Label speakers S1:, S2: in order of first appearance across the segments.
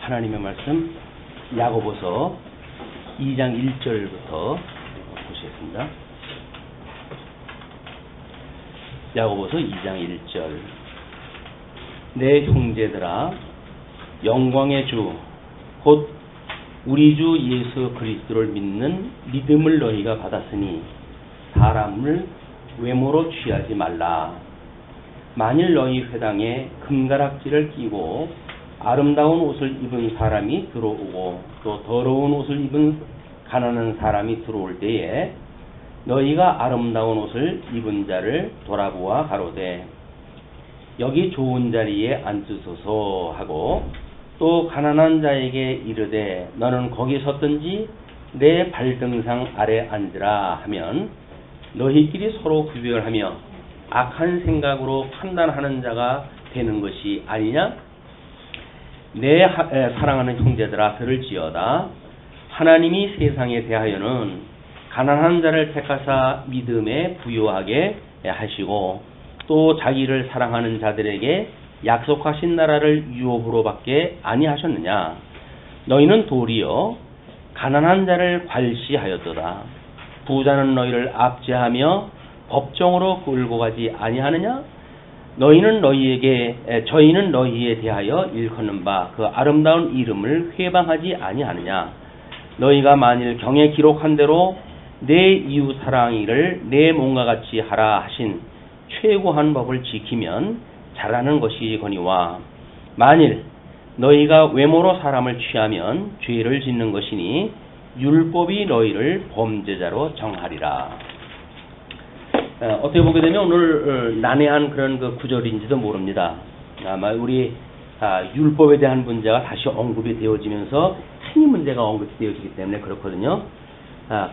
S1: 하나님의 말씀 야고보서 2장 1절부터 보시겠습니다. 야고보서 2장 1절. 내 형제들아 영광의 주 곧 우리 주 예수 그리스도를 믿는 믿음을 너희가 받았으니 사람을 외모로 취하지 말라. 만일 너희 회당에 금가락지를 끼고 아름다운 옷을 입은 사람이 들어오고 또 더러운 옷을 입은 가난한 사람이 들어올 때에 너희가 아름다운 옷을 입은 자를 돌아보아 가로되 여기 좋은 자리에 앉으소서 하고 또 가난한 자에게 이르되 너는 거기 섰든지 내 발등상 아래 앉으라 하면 너희끼리 서로 구별하며 악한 생각으로 판단하는 자가 되는 것이 아니냐? 내 사랑하는 형제들아 들을지어다. 하나님이 세상에 대하여는 가난한 자를 택하사 믿음에 부요하게 하시고 또 자기를 사랑하는 자들에게 약속하신 나라를 유업으로 받게 아니하셨느냐? 너희는 도리어 가난한 자를 괄시하였도다. 부자는 너희를 압제하며 법정으로 끌고 가지 아니하느냐? 저희는 너희에 대하여 일컫는 바 그 아름다운 이름을 회방하지 아니하느냐? 너희가 만일 경에 기록한 대로 내 이웃 사랑이를 내 몸과 같이 하라 하신 최고한 법을 지키면 잘하는 것이거니와 만일 너희가 외모로 사람을 취하면 죄를 짓는 것이니 율법이 너희를 범죄자로 정하리라. 어떻게 보게 되면 오늘 난해한 그런 그 구절인지도 모릅니다. 아마 우리 율법에 대한 문제가 다시 언급이 되어지면서 행위 문제가 언급이 되어지기 때문에 그렇거든요.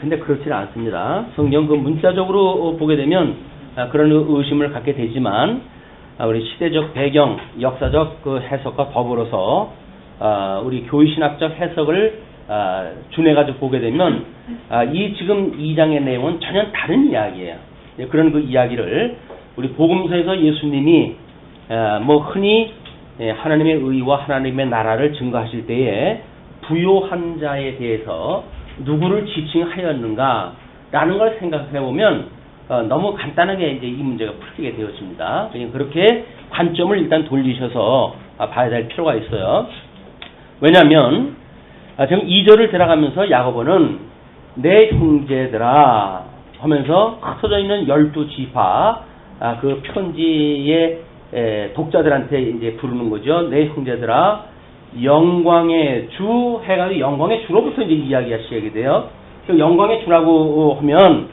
S1: 근데 그렇지는 않습니다. 성경 그 문자적으로 보게 되면 그런 의심을 갖게 되지만 우리 시대적 배경, 역사적 그 해석과 더불어서 우리 교회신학적 해석을 준해가지고 보게 되면 이 지금 2장의 내용은 전혀 다른 이야기예요. 그런 그 이야기를 우리 복음서에서 예수님이 흔히 하나님의 의와 하나님의 나라를 증거하실 때에 부요한 자에 대해서 누구를 지칭하였는가라는 걸 생각해 보면 너무 간단하게 이제 이 문제가 풀리게 되었습니다. 그렇게 관점을 일단 돌리셔서 봐야 될 필요가 있어요. 왜냐하면 지금 2절을 들어가면서 야고보는 내 형제들아 하면서 흩어져 있는 12지파 그 편지의 독자들한테 이제 부르는 거죠. 내 형제들아 영광의 주 해가지고 영광의 주로부터 이제 이야기가 시작이 돼요. 그 영광의 주라고 하면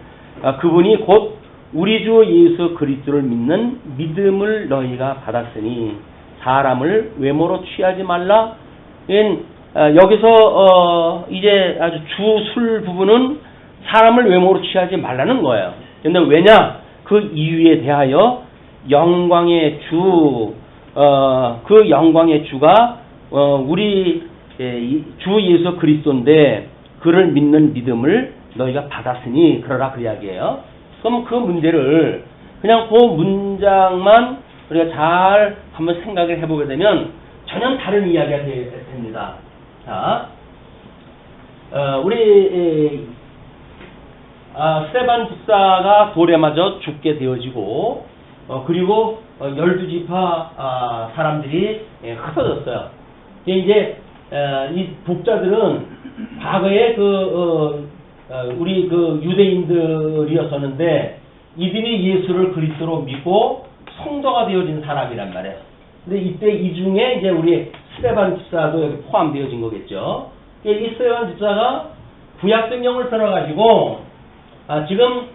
S1: 그분이 곧 우리 주 예수 그리스도를 믿는 믿음을 너희가 받았으니 사람을 외모로 취하지 말라. 여기서 이제 아주 주술 부분은 사람을 외모로 취하지 말라는 거예요. 근데 왜냐? 그 이유에 대하여 영광의 주, 그 영광의 주가 우리 주 예수 그리스도인데 그를 믿는 믿음을 너희가 받았으니 그러라 그 이야기예요. 그럼 그 문제를 그냥 그 문장만 우리가 잘 한번 생각을 해보게 되면 전혀 다른 이야기가 됩니다. 자, 우리 스데반 집사가 돌에 맞아 죽게 되어지고 그리고 12지파 사람들이 흩어졌어요. 이제 이 독자들은 과거에 우리 그 유대인들이었었는데 이들이 예수를 그리스도로 믿고 성도가 되어진 사람이란 말이에요. 근데 이때 이 중에 이제 우리 스데반 집사도 여기 포함되어진 거겠죠. 이 스데반 집사가 구약성경을 들어가지고 지금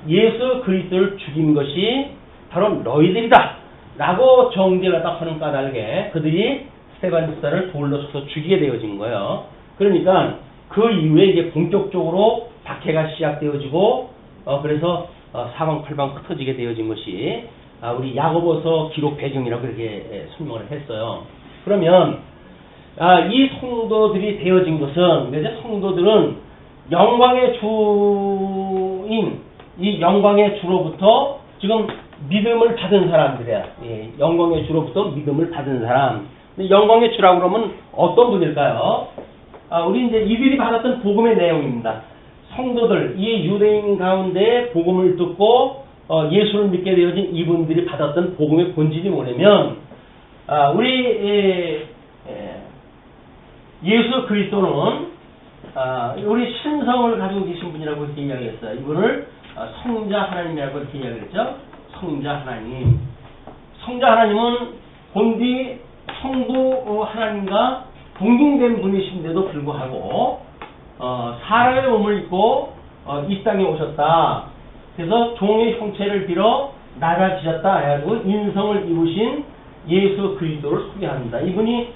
S1: 예수 그리스도를 죽인 것이 바로 너희들이다 라고 정죄를 딱 하는 까닭에 그들이 스데반 집사를 돌로 쳐서 죽이게 되어진 거예요. 그러니까 그 이후에 이제 본격적으로 박해가 시작되어지고 그래서 사방팔방 흩어지게 되어진 것이 우리 야고보서 기록 배경이라고 그렇게 설명을 했어요. 그러면 이 성도들이 되어진 것은 이제 성도들은 영광의 주인 이 영광의 주로부터 지금 믿음을 받은 사람들이야. 영광의 주로부터 믿음을 받은 사람. 근데 영광의 주라고 그러면 어떤 분일까요? 우리 이제 이들이 받았던 복음의 내용입니다. 성도들, 이 유대인 가운데 복음을 듣고 예수를 믿게 되어진 이분들이 받았던 복음의 본질이 뭐냐면, 우리 예수 그리스도는 우리 신성을 가지고 계신 분이라고 이렇게 이야기했어요. 이분을 성자 하나님이라고 이렇게 이야기했죠. 성자 하나님. 성자 하나님은 본디 성부 하나님과 동등된 분이신데도 불구하고 사람의 몸을 입고 이 땅에 오셨다. 그래서 종의 형체를 빌어 낮아지셨다 해가지고 인성을 입으신 예수 그리스도를 소개합니다. 이분이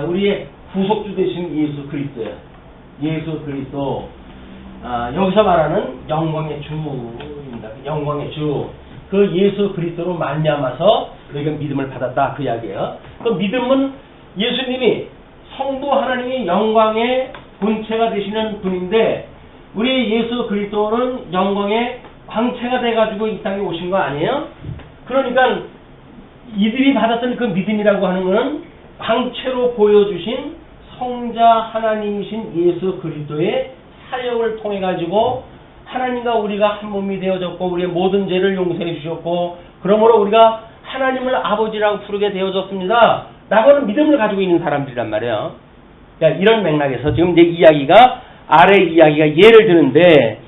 S1: 우리의 구속주 되신 예수 그리스도예요. 예수 그리스도. 여기서 말하는 영광의 주입니다. 영광의 주. 그 예수 그리스도로 말미암아서 너희가 믿음을 받았다. 그 이야기예요. 그 믿음은 예수님이 성부 하나님이 영광의 본체가 되시는 분인데, 우리 예수 그리스도는 영광의 광채가 돼가지고 이 땅에 오신 거 아니에요? 그러니까 이들이 받았던 그 믿음이라고 하는 것은 광채로 보여주신 성자 하나님이신 예수 그리스도의 사역을 통해 가지고 하나님과 우리가 한 몸이 되어졌고 우리의 모든 죄를 용서해 주셨고 그러므로 우리가 하나님을 아버지라고 부르게 되어졌습니다. 라고는 믿음을 가지고 있는 사람들이란 말이에요. 그러니까 이런 맥락에서 지금 이제 이야기가 아래 이야기가 예를 드는데,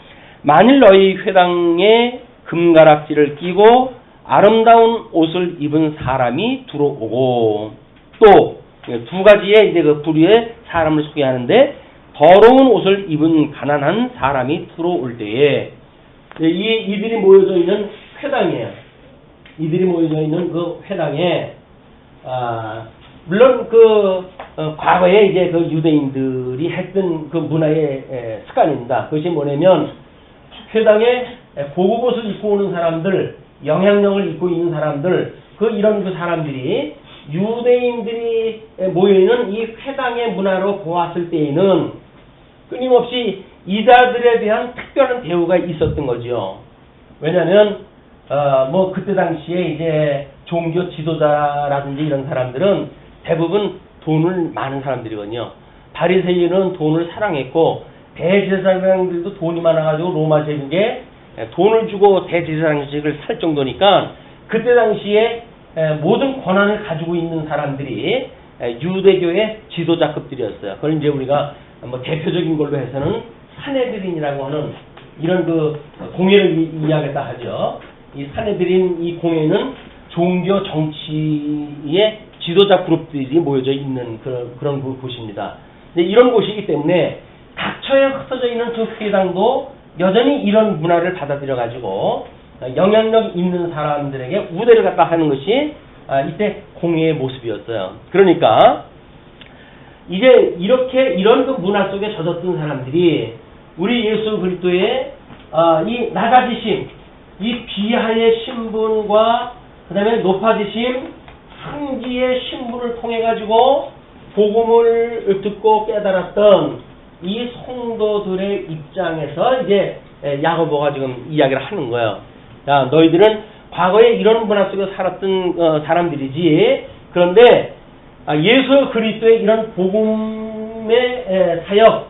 S1: 만일 너희 회당에 금가락지를 끼고 아름다운 옷을 입은 사람이 들어오고, 또 두 가지의 이제 그 부류의 사람을 소개하는데, 더러운 옷을 입은 가난한 사람이 들어올 때에, 이들이 모여져 있는 회당이에요. 이들이 모여져 있는 그 회당에, 물론 과거에 이제 그 유대인들이 했던 그 문화의 습관입니다. 그것이 뭐냐면, 회당에 고급 옷을 입고 오는 사람들, 영향력을 입고 있는 사람들, 이런 사람들이 유대인들이 모여있는 이 회당의 문화로 보았을 때에는 끊임없이 이자들에 대한 특별한 대우가 있었던 거죠. 왜냐하면 그때 당시에 이제 종교 지도자라든지 이런 사람들은 대부분 돈을 많은 사람들이거든요. 바리새인은 돈을 사랑했고 대제사장들도 돈이 많아가지고 로마 제국에 돈을 주고 대제사장직을 살 정도니까 그때 당시에 모든 권한을 가지고 있는 사람들이 유대교의 지도자급들이었어요. 그걸 이제 우리가 대표적인 걸로 해서는 사내들인이라고 하는 이런 공회를 이야기했다 하죠. 이 사내들인 이 공회는 종교 정치의 지도자 그룹들이 모여져 있는 그런 곳입니다. 이런 곳이기 때문에 각처에 흩어져 있는 그 회당도 여전히 이런 문화를 받아들여 가지고 영향력 있는 사람들에게 우대를 갖다 하는 것이 이때 공회의 모습이었어요. 그러니까 이제 이런 그 문화 속에 젖었던 사람들이 우리 예수 그리스도의 이 낮아지심, 이 비하의 신분과 그 다음에 높아지심, 승지의 신분을 통해 가지고 복음을 듣고 깨달았던 이 성도들의 입장에서 이제 야고보가 지금 이야기를 하는 거예요. 야, 너희들은 과거에 이런 문화 속에 살았던 사람들이지. 그런데 예수 그리스도의 이런 복음의 사역,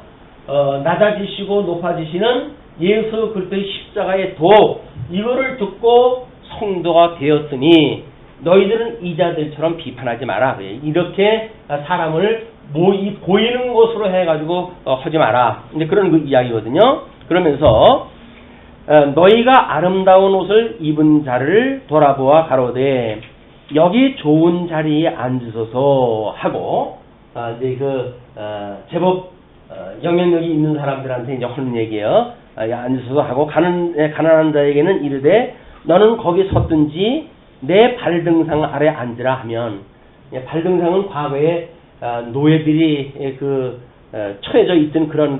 S1: 낮아지시고 높아지시는 예수 그리스도의 십자가의 도, 이거를 듣고 성도가 되었으니 너희들은 이자들처럼 비판하지 마라. 이렇게 사람을 보이는 것으로 해가지고 하지 마라. 이제 그런 그 이야기거든요. 그러면서 너희가 아름다운 옷을 입은 자를 돌아보아 가로되 여기 좋은 자리에 앉으소서 하고, 이제 제법 영향력이 있는 사람들한테 이제 하는 얘기예요. 앉으소서 하고 가난한 자에게는 이르되 너는 거기 섰든지 내 발등상 아래 앉으라 하면, 발등상은 과거에 노예들이 처해져 있던 그런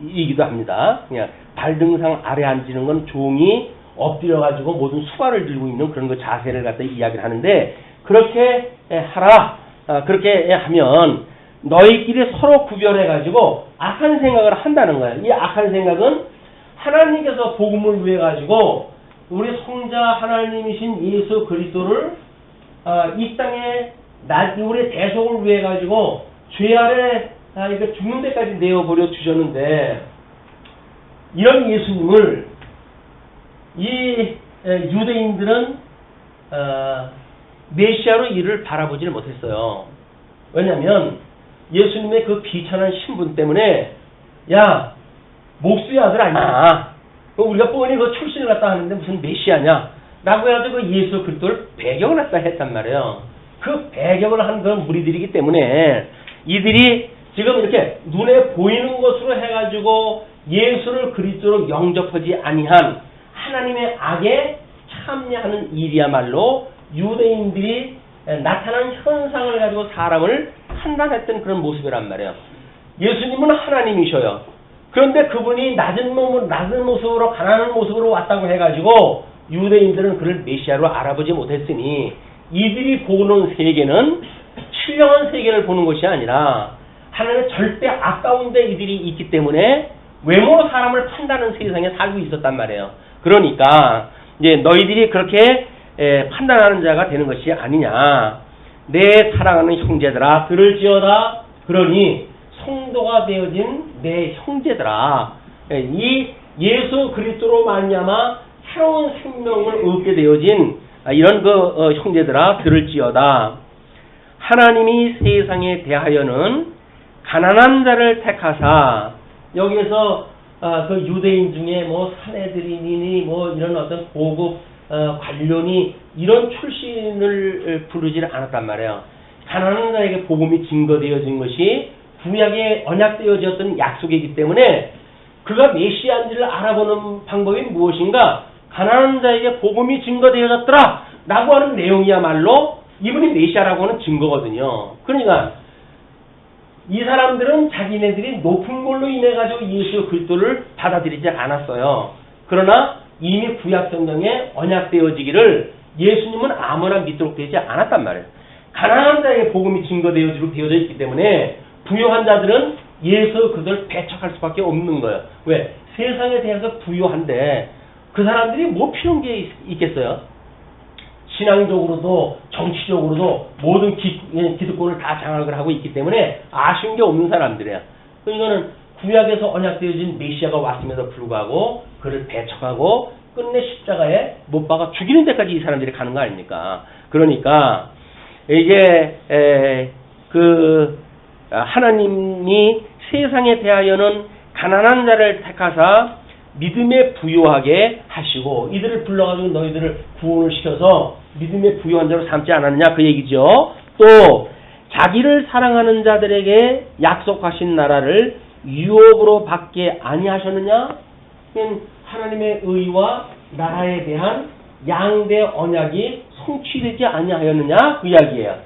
S1: 이기도 합니다. 그냥 발등상 아래 앉는 건 종이 엎드려 가지고 모든 수발을 들고 있는 그런 자세를 갖다 이야기를 하는데, 그렇게 하라. 그렇게 하면 너희끼리 서로 구별해 가지고 악한 생각을 한다는 거예요. 이 악한 생각은 하나님께서 복음을 위해 가지고 우리 성자 하나님이신 예수 그리스도를 이 땅에 우리의 대속을 위해 가지고 죄 아래 이거 죽는 데까지 내어버려 주셨는데 이런 예수님을 이 유대인들은 메시아로 이를 바라보지를 못했어요. 왜냐하면 예수님의 그 비천한 신분 때문에 야 목수의 아들 아니야. 우리가 뻔히 그 출신을 갖다 하는데 무슨 메시아냐? 라고 해가지고 그 예수 그리스도를 배경을 갖다 했단 말이에요. 그 배경을 한 그런 무리들이기 때문에 이들이 지금 이렇게 눈에 보이는 것으로 해가지고 예수를 그리스도로 영접하지 아니한 하나님의 악에 참여하는 일이야말로 유대인들이 나타난 현상을 가지고 사람을 판단했던 그런 모습이란 말이에요. 예수님은 하나님이셔요. 그런데 그분이 낮은 모습으로 가난한 모습으로 왔다고 해가지고 유대인들은 그를 메시아로 알아보지 못했으니 이들이 보는 세계는 신령한 세계를 보는 것이 아니라 하나님의 절대 아까운 데 이들이 있기 때문에 외모로 사람을 판단하는 세상에 살고 있었단 말이에요. 그러니까 이제 너희들이 그렇게 판단하는 자가 되는 것이 아니냐. 내 사랑하는 형제들아 들을지어다. 그러니 성도가 되어진 내 형제들아, 이 예수 그리스도로 말미암아 새로운 생명을 얻게 되어진 이런 형제들아 들을지어다. 하나님이 세상에 대하여는 가난한 자를 택하사, 여기에서 그 유대인 중에 뭐 사내들이니 뭐 이런 어떤 고급 관료니 이런 출신을 부르지를 않았단 말이에요. 가난한 자에게 복음이 증거되어진 것이 구약에 언약되어졌던 약속이기 때문에 그가 메시아인지를 알아보는 방법이 무엇인가? 가난한 자에게 복음이 증거되어졌더라 라고 하는 내용이야말로 이분이 메시아라고 하는 증거거든요. 그러니까 이 사람들은 자기네들이 높은 걸로 인해 가지고 예수 그리스도를 받아들이지 않았어요. 그러나 이미 구약 성경에 언약되어지기를 예수님은 아무나 믿도록 되지 않았단 말이에요. 가난한 자에게 복음이 증거되어져 있기 때문에 부유한 자들은 예수 그들을 배척할 수밖에 없는 거예요. 왜? 세상에 대해서 부유한데 그 사람들이 뭐 필요한 게 있겠어요? 신앙적으로도 정치적으로도 모든 기득권을 다 장악을 하고 있기 때문에 아쉬운 게 없는 사람들이에요. 이거는 구약에서 언약되어진 메시아가 왔음에도 불구하고 그를 배척하고 끝내 십자가에 못 박아 죽이는 데까지 이 사람들이 가는 거 아닙니까? 그러니까 이게 하나님이 세상에 대하여는 가난한 자를 택하사 믿음에 부유하게 하시고 이들을 불러가지고 너희들을 구원을 시켜서 믿음에 부유한 자로 삼지 않았느냐 그 얘기죠. 또 자기를 사랑하는 자들에게 약속하신 나라를 유업으로 받게 아니하셨느냐? 하나님의 의와 나라에 대한 양대 언약이 성취되지 아니하였느냐 그 이야기예요.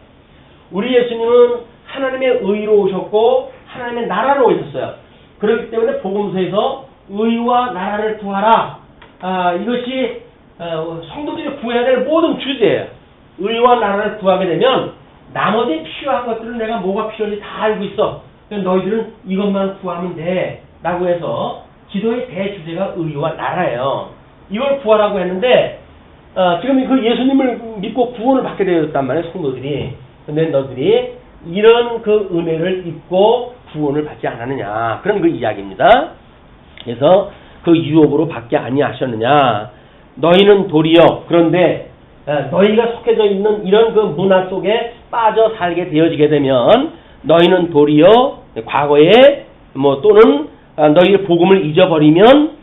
S1: 우리 예수님은 하나님의 의로 오셨고 하나님의 나라로 오셨어요. 그렇기 때문에 복음서에서 의와 나라를 구하라. 이것이 성도들이 구해야 될 모든 주제예요. 의와 나라를 구하게 되면 나머지 필요한 것들은 내가 뭐가 필요한지 다 알고 있어. 너희들은 이것만 구하면 돼. 라고 해서 기도의 대주제가 의와 나라예요. 이걸 구하라고 했는데 지금 그 예수님을 믿고 구원을 받게 되었단 말이에요. 성도들이. 근데 너희들이 이런 그 은혜를 입고 구원을 받지 않았느냐. 그런 그 이야기입니다. 그래서 그 유업으로 받게 아니하셨느냐. 너희는 도리어 그런데 너희가 속해져 있는 이런 그 문화 속에 빠져 살게 되어지게 되면 너희는 도리어 과거에 또는 너희의 복음을 잊어버리면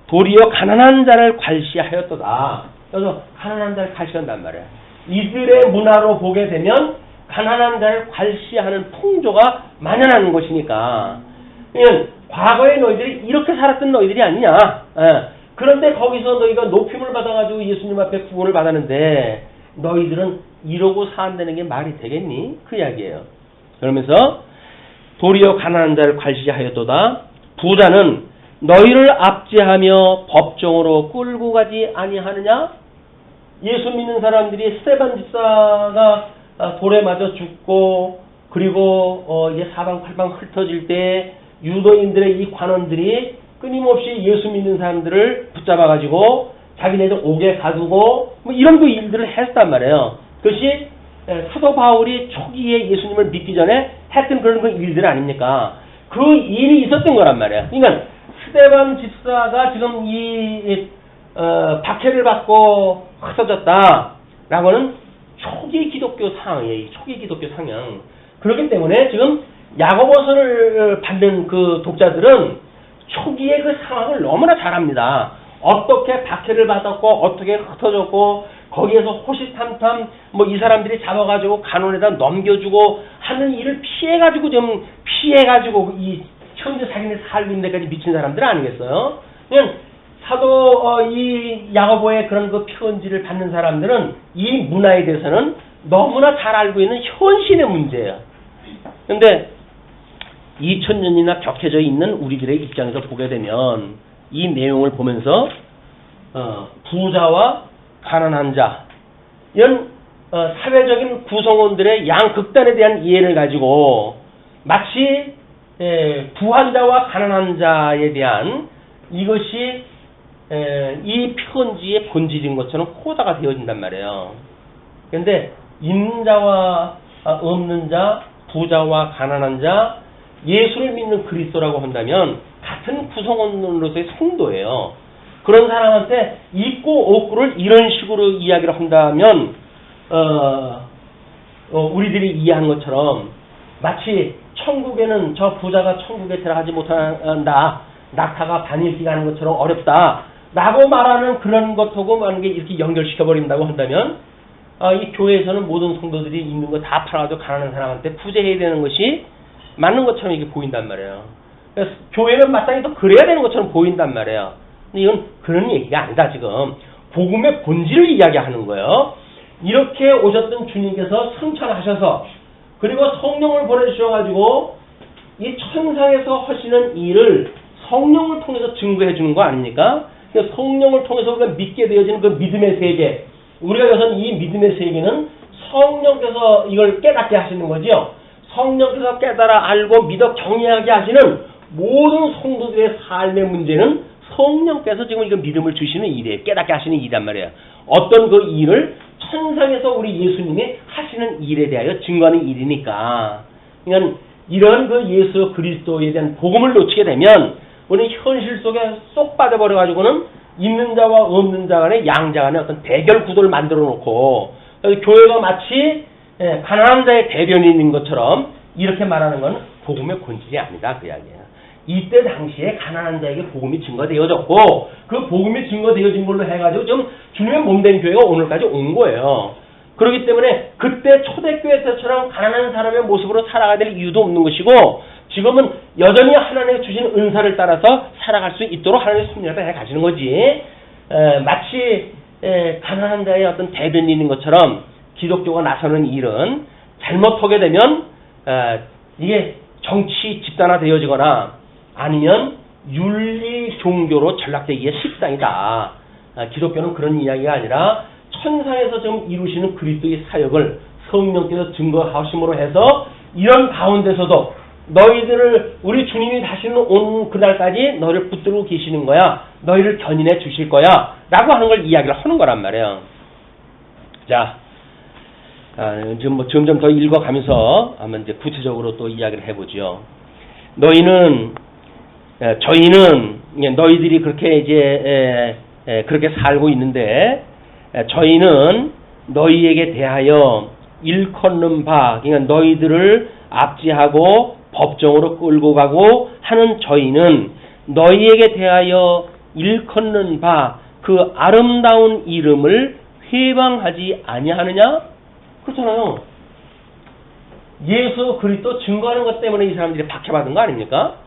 S1: 도리어 가난한 자를 괄시하였도다. 그래서 가난한 자를 괄시한단 말이야. 이들의 문화로 보게 되면 가난한 자를 괄시하는 풍조가 만연하는 것이니까. 그러니까 과거에 너희들이 이렇게 살았던 너희들이 아니냐. 그런데 거기서 너희가 높임을 받아가지고 예수님 앞에 구원을 받았는데 너희들은 이러고 산다는 게 말이 되겠니? 그 이야기예요. 그러면서 도리어 가난한 자를 괄시하였도다. 부자는 너희를 압제하며 법정으로 끌고 가지 아니하느냐? 예수 믿는 사람들이 스데반 집사가 돌에 맞아 죽고 그리고 사방팔방 흩어질 때 유대인들의 이 관원들이 끊임없이 예수 믿는 사람들을 붙잡아가지고 자기네들 옥에 가두고 이런 그 일들을 했단 말이에요. 그것이 사도 바울이 초기에 예수님을 믿기 전에 했던 그런 그 일들 아닙니까? 그 일이 있었던 거란 말이야. 그러니까 스데반 집사가 지금 이 박해를 받고 흩어졌다라고는 초기 기독교 상황이에요. 초기 기독교 상황. 그렇기 때문에 지금 야고보서를 받는 그 독자들은 초기의 그 상황을 너무나 잘 압니다. 어떻게 박해를 받았고 어떻게 흩어졌고 거기에서 호시탐탐 뭐 이 사람들이 잡아가지고 간원에다 넘겨주고 하는 일을 피해가지고 이 현재 자기네 살고 있는 데까지 미친 사람들 아니겠어요? 그냥 사도 이 야고보의 그런 그 편지를 받는 사람들은 이 문화에 대해서는 너무나 잘 알고 있는 현실의 문제예요. 그런데 2000년이나 격해져 있는 우리들의 입장에서 보게 되면 이 내용을 보면서 부자와 가난한 자 이런 사회적인 구성원들의 양극단에 대한 이해를 가지고 마치 부한 자와 가난한 자에 대한 이것이 이 편지의 본질인 것처럼 코다가 되어진단 말이에요. 그런데 있는 자와 없는 자, 부자와 가난한 자, 예수를 믿는 그리스도라고 한다면 같은 구성원으로서의 성도예요. 그런 사람한테 있고 없고를 이런 식으로 이야기를 한다면 우리들이 이해한 것처럼 마치 천국에는 저 부자가 천국에 들어가지 못한다. 낙타가 반일기 가는 것처럼 어렵다. 라고 말하는 그런 것하고 만약에 이렇게 연결시켜버린다고 한다면 이 교회에서는 모든 성도들이 있는 거 다 팔아가지고 가난한 사람한테 부재해야 되는 것이 맞는 것처럼 이게 보인단 말이에요. 그래서 교회는 마땅히 또 그래야 되는 것처럼 보인단 말이에요. 근데 이건 그런 얘기가 아니다 지금. 복음의 본질을 이야기하는 거예요. 이렇게 오셨던 주님께서 승천하셔서 그리고 성령을 보내주셔가지고 이 천상에서 하시는 일을 성령을 통해서 증거해 주는 거 아닙니까? 성령을 통해서 우리가 믿게 되어지는 그 믿음의 세계. 우리가 여기서 이 믿음의 세계는 성령께서 이걸 깨닫게 하시는 거지요. 성령께서 깨달아 알고 믿어 경외하게 하시는 모든 성도들의 삶의 문제는 성령께서 지금 이거 믿음을 주시는 일이에요. 깨닫게 하시는 일이란 말이에요. 어떤 그 일을 천상에서 우리 예수님이 하시는 일에 대하여 증거하는 일이니까. 그러니까 이런 그 예수 그리스도에 대한 복음을 놓치게 되면 우리 현실 속에 쏙 빠져버려가지고는 있는 자와 없는 자 간의 양자 간의 어떤 대결 구도를 만들어 놓고 교회가 마치 가난한 자의 대변인인 것처럼 이렇게 말하는 건 복음의 본질이 아니다 그 이야기예요. 이때 당시에 가난한 자에게 복음이 증거되어졌고 그 복음이 증거되어진 걸로 해가지고 좀 주님의 몸된 교회가 오늘까지 온 거예요. 그렇기 때문에 그때 초대교회 때처럼 가난한 사람의 모습으로 살아가야 될 이유도 없는 것이고 지금은 여전히 하나님이 주신 은사를 따라서 살아갈 수 있도록 하나님의 섭리를 해 가시는 거지. 마치 가난한 자의 어떤 대변인인 것처럼 기독교가 나서는 일은 잘못하게 되면 이게 정치 집단화되어지거나 아니면 윤리 종교로 전락되기에 십상이다. 기독교는 그런 이야기가 아니라 천상에서 지금 이루시는 그리스도의 사역을 성령께서 증거하심으로 해서 이런 가운데서도 너희들을 우리 주님이 다시는 온 그날까지 너희를 붙들고 계시는 거야. 너희를 견인해 주실 거야. 라고 하는 걸 이야기를 하는 거란 말이에요. 자, 지금 뭐 점점 더 읽어가면서 한번 이제 구체적으로 또 이야기를 해보죠. 저희는 너희들이 그렇게 이제 그렇게 살고 있는데 저희는 너희에게 대하여 일컫는 바, 그러니까 너희들을 압제하고 법정으로 끌고 가고 하는 저희는 너희에게 대하여 일컫는 바 그 아름다운 이름을 회방하지 아니하느냐? 그렇잖아요. 예수 그리스도 증거하는 것 때문에 이 사람들이 박해받은 거 아닙니까?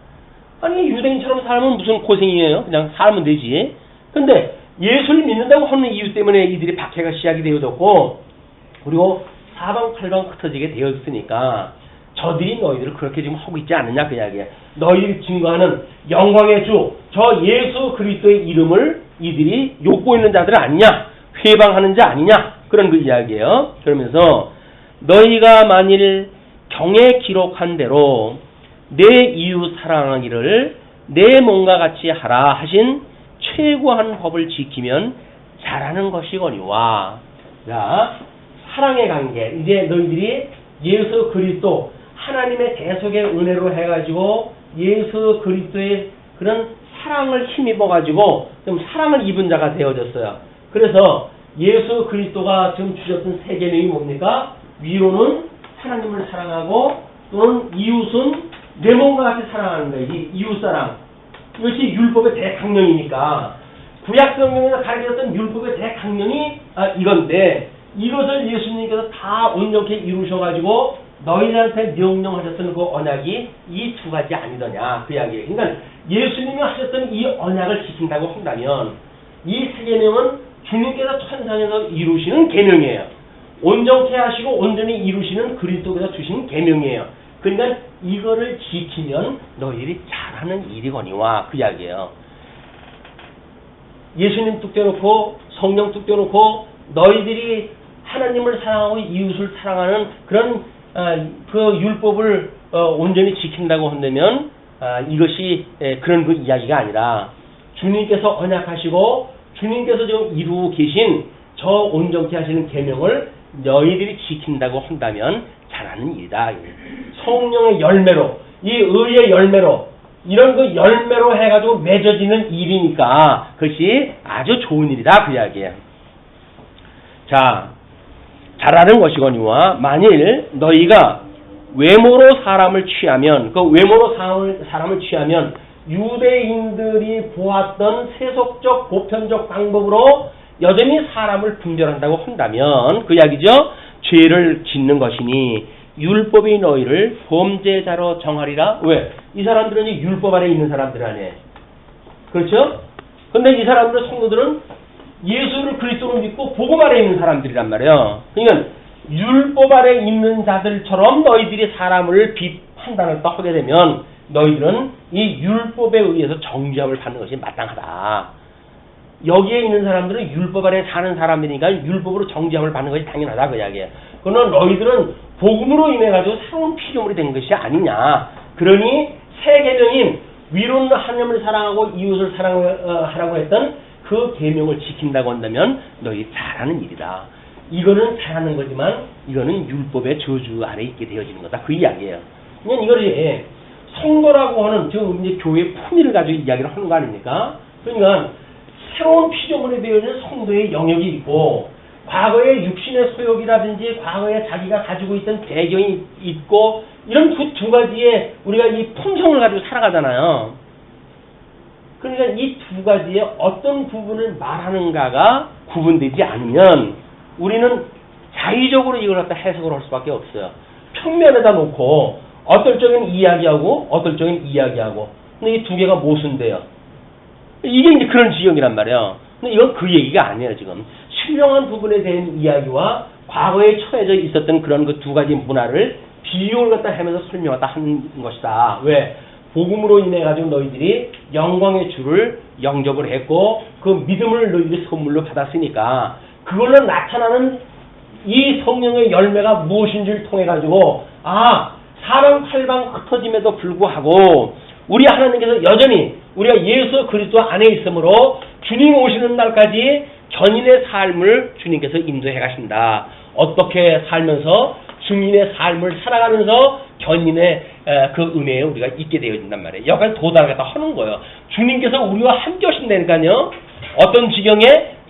S1: 아니 유대인처럼 살면 무슨 고생이에요. 그냥 살면 되지. 근데 예수를 믿는다고 하는 이유 때문에 이들이 박해가 시작이 되어졌고 그리고 사방팔방 흩어지게 되었으니까 저들이 너희들을 그렇게 지금 하고 있지 않느냐 그 이야기야. 너희들이 증거하는 영광의 주 저 예수 그리스도의 이름을 이들이 욕보 있는 자들 아니냐, 회방하는 자 아니냐 그런 그 이야기예요. 그러면서 너희가 만일 경에 기록한 대로 내 이웃 사랑하기를 내 몸과 같이 하라 하신 최고한 법을 지키면 잘하는 것이거니와. 자, 사랑의 관계. 이제 너희들이 예수 그리스도 하나님의 대속의 은혜로 해가지고 예수 그리스도의 그런 사랑을 힘입어가지고 좀 사랑을 입은 자가 되어졌어요. 그래서 예수 그리스도가 지금 주셨던 세 계명이 뭡니까? 위로는 하나님을 사랑하고 또는 이웃은 내 몸과 같이 사랑하는 거예요. 이 이웃사랑. 이것이 율법의 대강령이니까 구약성경에서 가르쳤던 율법의 대강령이 이건데 이것을 예수님께서 다 온전히 이루셔가지고 너희들한테 명령하셨던 그 언약이 이 두 가지 아니더냐 그 이야기예요. 그러니까 예수님이 하셨던 이 언약을 지킨다고 한다면 이 세 계명은 주님께서 천상에서 이루시는 계명이에요. 온전케 하시고 온전히 이루시는 그리스도께서 주신 계명이에요. 그러니까 이거를 지키면 너희들이 잘하는 일이거니와 그 이야기예요. 예수님 뚝 떼놓고 성령 뚝 떼놓고 너희들이 하나님을 사랑하고 이웃을 사랑하는 그런 그 율법을 온전히 지킨다고 한다면 이것이 그런 그 이야기가 아니라 주님께서 언약하시고 주님께서 지금 이루고 계신 저 온전케 하시는 계명을 너희들이 지킨다고 한다면 잘하는 일이다. 성령의 열매로 이 의의 열매로 이런 그 열매로 해가지고 맺어지는 일이니까 그것이 아주 좋은 일이다 그 이야기예요. 자, 잘하는 것이거니와 만일 너희가 외모로 사람을 취하면 그 외모로 사람을 취하면 유대인들이 보았던 세속적 보편적 방법으로 여전히 사람을 분별한다고 한다면 그 이야기죠. 죄를 짓는 것이니 율법이 너희를 범죄자로 정하리라. 왜? 이 사람들은 율법 아래 있는 사람들 아니에요. 그렇죠? 근데 이 사람들 성도들은 예수를 그리스도로 믿고 복음 아래 있는 사람들이란 말이에요. 그러니까 율법 아래 있는 자들처럼 너희들이 사람을 판단을 또 하게 되면 너희들은 이 율법에 의해서 정죄함을 받는 것이 마땅하다. 여기에 있는 사람들은 율법 아래 사는 사람들이니까 율법으로 정죄함을 받는 것이 당연하다 그 이야기예요. 그러나 너희들은 복음으로 인해 가지고 새로운 피조물이 된 것이 아니냐. 그러니 새 계명인 위로는 하나님을 사랑하고 이웃을 사랑하라고 했던 그 계명을 지킨다고 한다면 너희 잘하는 일이다. 이거는 잘하는 거지만 이거는 율법의 저주 아래 있게 되어지는 거다. 그 이야기예요. 그냥 이거를 성도라고 하는 지금 이제 교회의 품위를 가지고 이야기를 하는 거 아닙니까? 그러니까 새로운 피조물이 되어진 성도의 영역이 있고 과거의 육신의 소욕이라든지 과거에 자기가 가지고 있던 배경이 있고 이런 그 두 가지의 우리가 이 품성을 가지고 살아가잖아요. 그러니까 이 두 가지의 어떤 부분을 말하는가가 구분되지 않으면 우리는 자의적으로 이걸 갖다 해석을 할 수밖에 없어요. 평면에다 놓고 어떨 적엔 이야기하고 어떨 적엔 이야기하고 근데 이 두 개가 모순돼요. 이게 이제 그런 지경이란 말이에요. 근데 이건 그 얘기가 아니에요, 지금. 신령한 부분에 대한 이야기와 과거에 처해져 있었던 그런 그 두 가지 문화를 비교를 갖다 하면서 설명하다 하는 것이다. 왜? 복음으로 인해 가지고 너희들이 영광의 주를 영접을 했고 그 믿음을 너희들이 선물로 받았으니까 그걸로 나타나는 이 성령의 열매가 무엇인지를 통해 가지고 사방팔방 흩어짐에도 불구하고 우리 하나님께서 여전히 우리가 예수 그리스도 안에 있으므로 주님 오시는 날까지 견인의 삶을 주님께서 인도해 가신다. 어떻게 살면서 증인의 삶을 살아가면서 견인의 그 은혜에 우리가 있게 되어진단 말이에요. 여기까지 도달을 갖다 하는 거예요. 주님께서 우리와 함께 하신다니까요. 어떤 지경에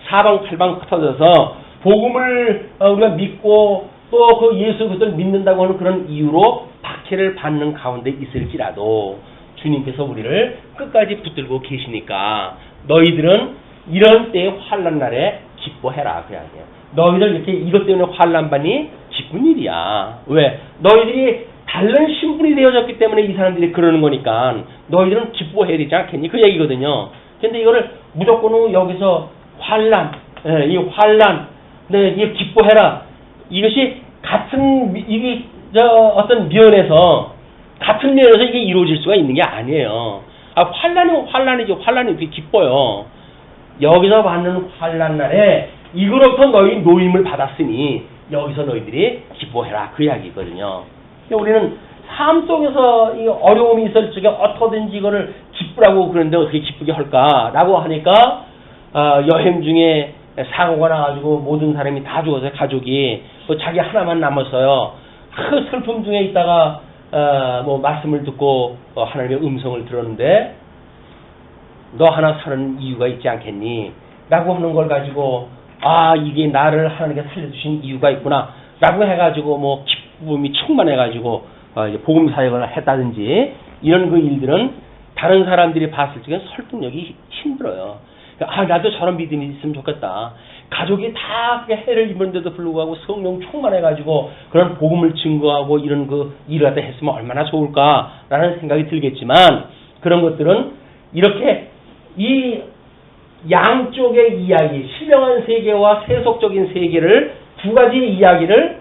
S1: 사방팔방 흩어져서 복음을 우리가 믿고 또 그 예수 그리스도를 믿는다고 하는 그런 이유로 박해를 받는 가운데 있을지라도 주님께서 우리를 끝까지 붙들고 계시니까 너희들은 이런 때의 환난 날에 기뻐해라 그 이야기예요. 너희들 이렇게 이것 때문에 환난 받니 기쁜 일이야. 왜? 너희들이 다른 신분이 되어졌기 때문에 이 사람들이 그러는 거니까 너희들은 기뻐해야 되지 않겠니? 그 얘기거든요. 근데 이거를 무조건 여기서 환난, 이 환난, 이 기뻐해라. 이것이 같은 이게 어떤 면에서 같은 면에서 이게 이루어질 수가 있는 게 아니에요. 환난이면 환난이죠. 환난이 그게 기뻐요. 여기서 받는 환난 날에 이거로부터 너희 노임을 받았으니 여기서 너희들이 기뻐해라 그 이야기거든요. 우리는 삶 속에서 이 어려움이 있을 적에 어떻게든지 이거를 기쁘라고 그러는데 어떻게 기쁘게 할까라고 하니까 여행 중에 사고가 나가지고 모든 사람이 다 죽어서 가족이 자기 하나만 남았어요. 그 슬픔 중에 있다가 뭐 말씀을 듣고 하나님의 음성을 들었는데 너 하나 사는 이유가 있지 않겠니? 라고 하는 걸 가지고 이게 나를 하나님께 살려주신 이유가 있구나 라고 해가지고 뭐 기쁨이 충만해가지고 이제 복음 사역을 했다든지 이런 그 일들은 다른 사람들이 봤을 적엔 설득력이 힘들어요. 나도 저런 믿음이 있으면 좋겠다. 가족이 다 해를 입었는데도 불구하고 성령 충만해가지고 그런 복음을 증거하고 이런 그 일을 갖다 했으면 얼마나 좋을까라는 생각이 들겠지만 그런 것들은 이렇게 이 양쪽의 이야기, 신령한 세계와 세속적인 세계를 두 가지 이야기를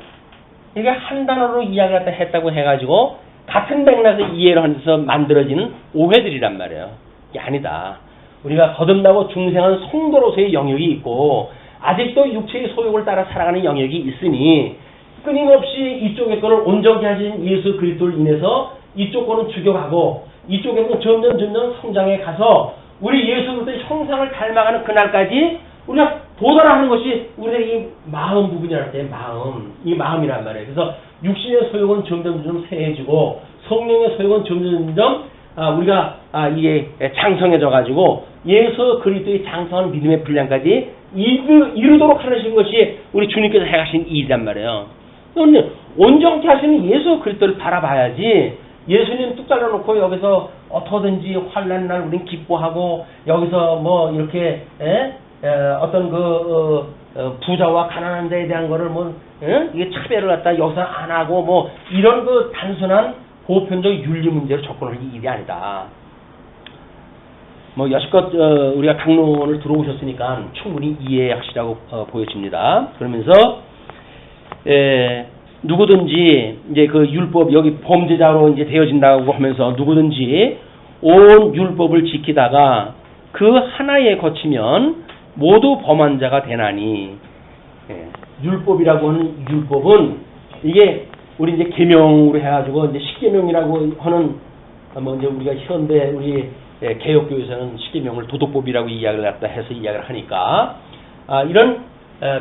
S1: 이게 한 단어로 이야기를 갖다 했다고 해가지고 같은 맥락에서 이해를 하면서 만들어지는 오해들이란 말이에요. 이게 아니다. 우리가 거듭나고 중생한 성도로서의 영역이 있고 아직도 육체의 소욕을 따라 살아가는 영역이 있으니 끊임없이 이쪽의 거를 온전히 하신 예수 그리스도를 인해서 이쪽 거는 죽여가고 이쪽에는 점점 성장해 가서 우리 예수 그리스도의 형상을 닮아가는 그날까지 우리가 도달하는 것이 우리의 이 마음 부분이랄 때 이 마음이란 말이에요. 그래서 육신의 소욕은 점점 세해지고 성령의 소욕은 점점 우리가 이게 장성해져 가지고 예수 그리스도의 장성한 믿음의 분량까지 이루도록 하시는 것이 우리 주님께서 해가신 일이란 말이에요. 그런데 온전케 하시는 예수 그리스도를 바라봐야지 예수님 뚝 잘라놓고 여기서 어떻게든지 환난 날 우린 기뻐하고 여기서 뭐 이렇게 어떤 부자와 가난한 자에 대한 거를 이게 차별을 갖다 여기서 안 하고 뭐 이런 그 단순한 보편적 윤리 문제로 접근하는 일이 아니다. 뭐 여지껏 우리가 강론을 들어오셨으니까 충분히 이해하시라고 보여집니다. 그러면서 누구든지 이제 그 율법 여기 범죄자로 이제 되어진다고 하면서 누구든지 온 율법을 지키다가 그 하나에 거치면 모두 범한 자가 되나니 율법이라고 하는 율법은 이게 우리 이제 계명으로 해가지고 이제 십계명이라고 하는 뭐 이제 우리가 현대 우리 개혁교에서는 십계명을 도덕법이라고 이야기를 갖다 해서 이야기를 하니까 이런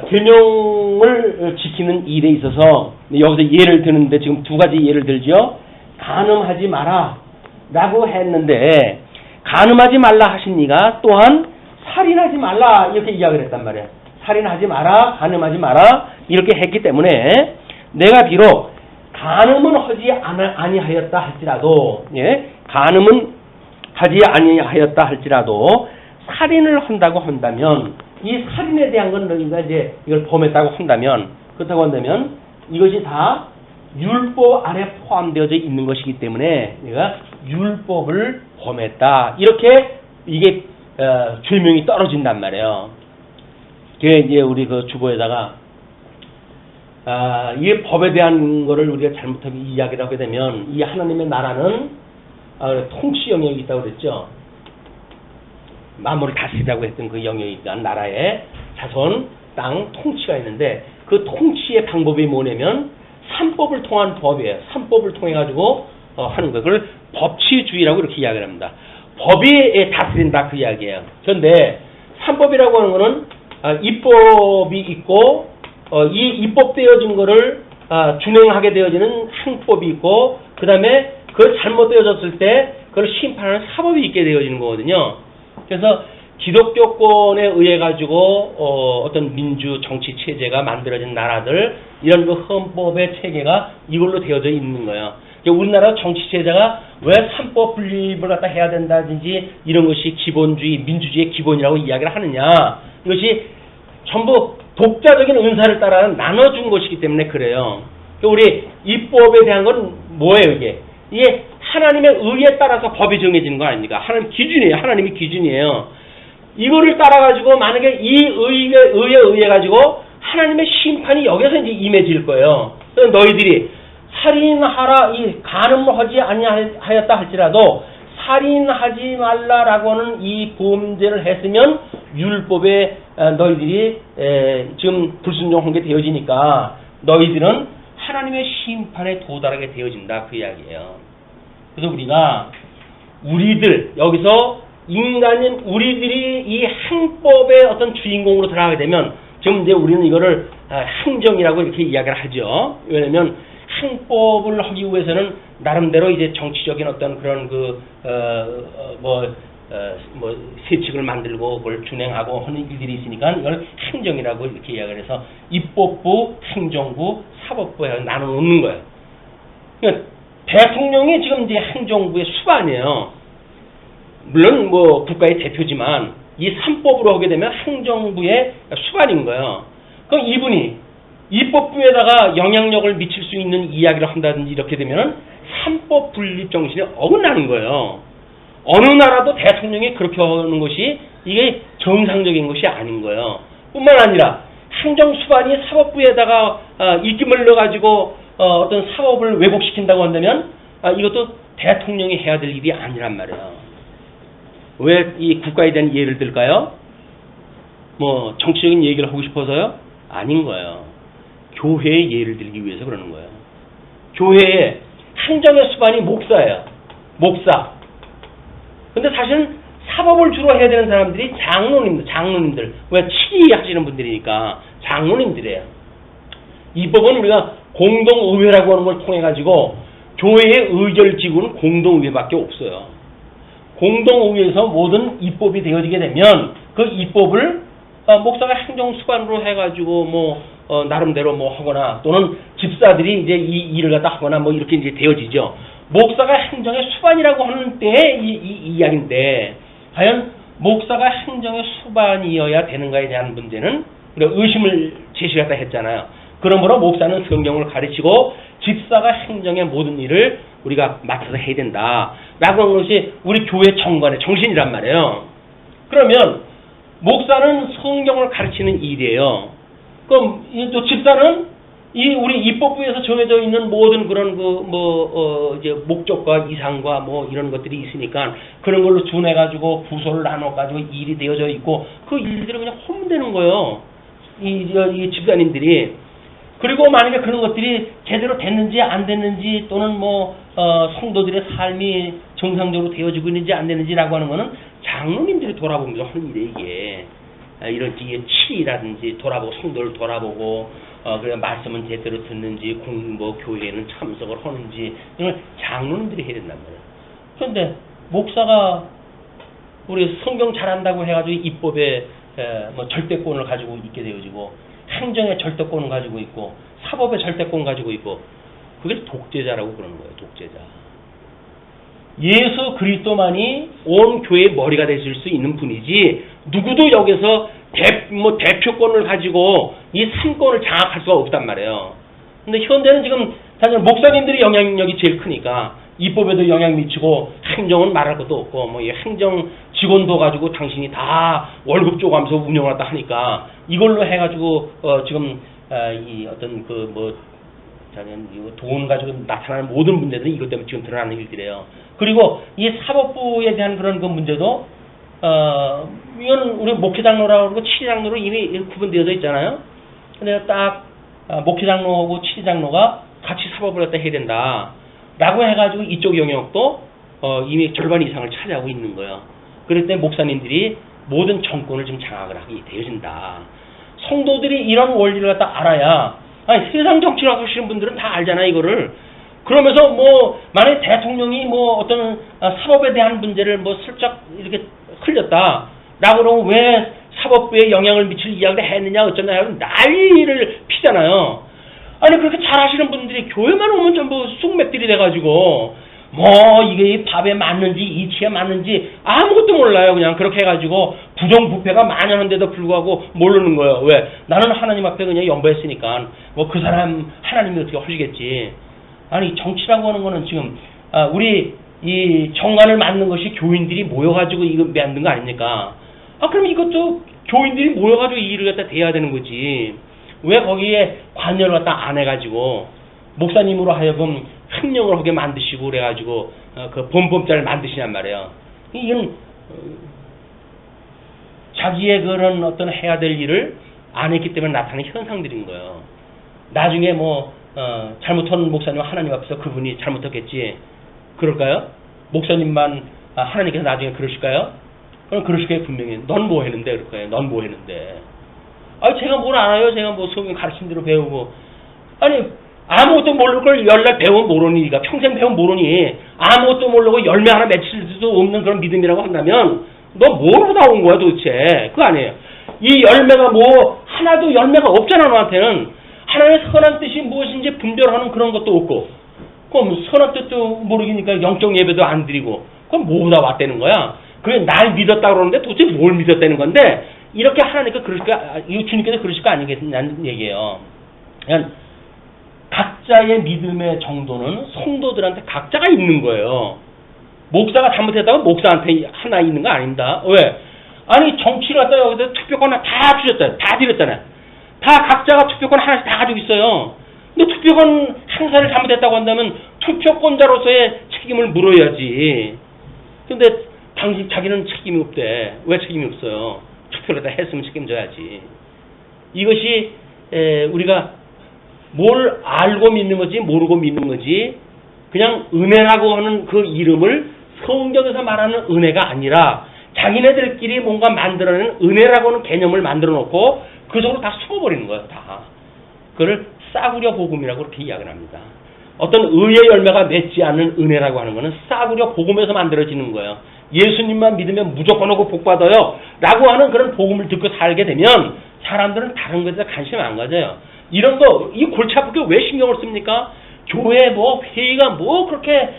S1: 계명을 지키는 일에 있어서 여기서 예를 드는데 지금 두 가지 예를 들죠. 간음하지 마라 라고 했는데 간음하지 말라 하신 이가 또한 살인하지 말라 이렇게 이야기를 했단 말이에요. 살인하지 마라, 간음하지 마라 이렇게 했기 때문에 내가 비록 간음은 하지 아니하였다 할지라도 간음은 하지 아니하였다 할지라도 살인을 한다고 한다면 이 살인에 대한 건 너희가 이제 이걸 범했다고 한다면 그렇다고 한다면 이것이 다 율법 아래 포함되어져 있는 것이기 때문에 내가 율법을 범했다 이렇게 이게 죄명이 떨어진단 말이에요. 그게 이제 우리 그 주보에다가 이 법에 대한 거를 우리가 잘못하게 이야기를 하게 되면 이 하나님의 나라는 통치 영역이 있다고 그랬죠. 만물을 다스리라고 했던 그 영역이 있던 나라에 자손, 땅, 통치가 있는데 그 통치의 방법이 뭐냐면 삼법을 통한 법이에요. 삼법을 통해 가지고 하는 거. 그걸 법치주의라고 이렇게 이야기를 합니다. 법이 다스린다 그 이야기예요. 그런데 삼법이라고 하는 거는 입법이 있고 이 입법되어진 거를 준행하게 되어지는 항법이 있고 그 다음에 그걸 잘못되어졌을 때 그걸 심판하는 사법이 있게 되어지는 거거든요. 그래서 기독교권에 의해 가지고 어떤 민주 정치 체제가 만들어진 나라들 이런 그 헌법의 체계가 이걸로 되어져 있는 거예요. 우리나라 정치 체제가 왜 삼법 분립을 갖다 해야 된다든지 이런 것이 기본주의, 민주주의의 기본이라고 이야기를 하느냐? 이것이 전부 독자적인 은사를 따라 나눠준 것이기 때문에 그래요. 우리 입법에 대한 건 뭐예요, 이게? 이게 하나님의 의에 따라서 법이 정해지는 거 아닙니까? 하나님 기준이에요. 하나님의 기준이에요. 이거를 따라가지고 만약에 이 의에 의해 가지고 하나님의 심판이 여기서 이제 임해질 거예요. 그래서 너희들이 살인하라, 이 간음하지 아니하였다 할지라도 살인하지 말라라고 하는 이 범죄를 했으면 율법에 너희들이 지금 불순종한 게 되어지니까 너희들은 하나님의 심판에 도달하게 되어진다 그 이야기예요. 그래서 우리들 여기서 인간인 우리들이 이 항법의 어떤 주인공으로 들어가게 되면 지금 이제 우리는 이거를 행정이라고 이렇게 이야기를 하죠. 왜냐면 행법을 하기 위해서는 나름대로 이제 정치적인 어떤 그런 세칙을 만들고 그걸 준행하고 하는 일들이 있으니까 이걸 행정이라고 이렇게 이야기를 해서 입법부, 행정부, 사법부에 나눠 놓는 거예요. 그러니까 대통령이 지금 이제 행정부의 수반이에요. 물론 뭐 국가의 대표지만 이 3법으로 하게 되면 행정부의 수반인 거예요. 그럼 이분이 입법부에다가 영향력을 미칠 수 있는 이야기를 한다든지 이렇게 되면은 3법 분립 정신에 어긋나는 거예요. 어느 나라도 대통령이 그렇게 하는 것이 이게 정상적인 것이 아닌 거예요. 뿐만 아니라 행정수반이 사법부에다가 입김을 넣어가지고 어떤 사법을 왜곡시킨다고 한다면 이것도 대통령이 해야 될 일이 아니란 말이에요. 왜 이 국가에 대한 예를 들까요? 뭐 정치적인 얘기를 하고 싶어서요? 아닌 거예요. 교회의 예를 들기 위해서 그러는 거예요. 교회의 행정의 수반이 목사예요. 목사. 근데 사실은 사법을 주로 해야 되는 사람들이 장로님들. 왜 치기 하시는 분들이니까 장로님들이에요. 이 법은 우리가 공동의회라고 하는 걸 통해 가지고 교회의 의결지구는 공동의회밖에 없어요. 공동의회에서 모든 입법이 되어지게 되면 그 입법을 목사가 행정수반으로 해가지고 나름대로 하거나 또는 집사들이 이제 이 일을 갖다 하거나 이렇게 이제 되어지죠. 목사가 행정의 수반이라고 하는 때의 이 이야기인데 과연 목사가 행정의 수반이어야 되는가에 대한 문제는 우리가 의심을 제시했다 했잖아요. 그러므로 목사는 성경을 가르치고 집사가 행정의 모든 일을 우리가 맡아서 해야 된다라고 하는 것이 우리 교회 정관의 정신이란 말이에요. 그러면 목사는 성경을 가르치는 일이에요. 그럼 또 집사는 이 우리 입법부에서 정해져 있는 모든 그런 이제 목적과 이상과 이런 것들이 있으니까 그런 걸로 준해 가지고 부서를 나눠 가지고 일이 되어져 있고 그 일들을 그냥 하면 되는 거예요. 이 집사님들이. 그리고 만약에 그런 것들이 제대로 됐는지 안 됐는지 또는 성도들의 삶이 정상적으로 되어지고 있는지 안 되는지라고 하는 거는 장로님들이 돌아보면서 하는 일이에요, 이게. 이런 치라든지 돌아보고 성도를 돌아보고 그래 말씀은 제대로 듣는지 교회에는 참석을 하는지 이런 걸 장로님들이 해야 된단 말이에요. 그런데 목사가 우리 성경 잘한다고 해가지고 입법에 절대권을 가지고 있게 되어지고 행정의 절대권을 가지고 있고 사법의 절대권을 가지고 있고 그게 독재자라고 그러는 거예요. 독재자. 예수 그리스도만이 온 교회의 머리가 되실 수 있는 분이지 누구도 여기서 대표권을 가지고 이 3권을 장악할 수가 없단 말이에요. 근데 현재는 지금 사실 목사님들이 영향력이 제일 크니까 입법에도 영향 미치고 행정은 말할 것도 없고 이 행정 직원도 가지고 당신이 다 월급 줘가면서 운영을 하다 하니까 이걸로 해가지고 지금 이 어떤 돈 가지고 나타나는 모든 문제들이 이것 때문에 지금 드러나는 일들이에요. 그리고 이 사법부에 대한 그런 문제도 이건 우리 목회장로라고 그러고 치리장로로 이미 구분되어져 있잖아요. 근데 딱 목회장로하고 치리장로가 같이 사법을 갖다 해야 된다. 라고 해가지고 이쪽 영역도 이미 절반 이상을 차지하고 있는 거예요. 그럴 때 목사님들이 모든 정권을 좀 장악을 하게 되어진다. 성도들이 이런 원리를 갖다 알아야 세상 정치를 하시는 분들은 다 알잖아 이거를. 그러면서 만약에 대통령이 어떤 사법에 대한 문제를 슬쩍 이렇게 흘렸다. 라고 그러면 왜 사법부에 영향을 미칠 이야기를 했느냐 어쩌냐 하면 난리를 피잖아요. 아니 그렇게 잘하시는 분들이 교회만 오면 전부 쑥맥들이 돼가지고 이게 밥에 맞는지 이치에 맞는지 아무것도 몰라요. 그냥 그렇게 해가지고 부정부패가 만연한데도 불구하고 모르는 거예요. 왜? 나는 하나님 앞에 그냥 연보했으니까 그 사람 하나님이 어떻게 하시겠지. 아니 정치라고 하는 거는 지금 우리 이 정관을 맡는 것이 교인들이 모여가지고 이거 만든 거 아닙니까? 그럼 이것도 교인들이 모여가지고 이 일을 갖다 대해야 되는 거지. 왜 거기에 관여를 갖다 안 해가지고 목사님으로 하여금 횡령을 하게 만드시고 그래가지고 그 범법자를 만드시냔 말이에요. 이건 자기의 그런 어떤 해야 될 일을 안 했기 때문에 나타나는 현상들인 거예요. 나중에 잘못한 목사님 하나님 앞에서 그분이 잘못했겠지. 그럴까요? 목사님만 하나님께서 나중에 그러실까요? 그럼 그러실 거예요 분명히. 넌 뭐 했는데 그럴 거예요. 넌 뭐 했는데. 아, 제가 뭘 알아요? 제가 뭐 성경 가르친 대로 배우고. 아니, 아무것도 모를 걸 열날 배우면 모르니, 니가 평생 배우면 모르니, 아무것도 모르고 열매 하나 맺힐 수도 없는 그런 믿음이라고 한다면, 너 뭐로 나온 거야 도대체? 그거 아니에요. 이 열매가 뭐, 하나도 열매가 없잖아, 너한테는. 하나님의 선한 뜻이 무엇인지 분별하는 그런 것도 없고, 그럼 선한 뜻도 모르니까 영적 예배도 안 드리고, 그럼 뭐보다 왔다는 거야? 그게 날 믿었다 그러는데 도대체 뭘 믿었다는 건데, 이렇게 하나님께 그러실까, 주님께서 그러실 거 아니겠냐는 얘기예요. 그냥 각자의 믿음의 정도는 성도들한테 각자가 있는 거예요. 목사가 잘못했다고 목사한테 하나 있는 거 아닙니다. 왜? 아니, 정치를 갖다 여기서 투표권 다 주셨잖아요. 다 드렸잖아요. 다 각자가 투표권 하나씩 다 가지고 있어요. 근데 투표권 행사를 잘못했다고 한다면 투표권자로서의 책임을 물어야지. 근데 당신 자기는 책임이 없대. 왜 책임이 없어요? 투표를 다 했으면 책임져야지. 이것이 우리가 뭘 알고 믿는 거지 모르고 믿는 거지, 그냥 은혜라고 하는 그 이름을 성경에서 말하는 은혜가 아니라 자기네들끼리 뭔가 만들어내는 은혜라고 하는 개념을 만들어 놓고 그 속으로 다 숨어버리는 거예요. 다. 그걸 싸구려 복음이라고 그렇게 이야기를 합니다. 어떤 의의 열매가 맺지 않는 은혜라고 하는 것은 싸구려 복음에서 만들어지는 거예요. 예수님만 믿으면 무조건 오고 복 받아요 라고 하는 그런 복음을 듣고 살게 되면 사람들은 다른 것에 관심 안 가져요. 이런 거, 이 골치 아프게 왜 신경을 씁니까? 교회 뭐 회의가 뭐 그렇게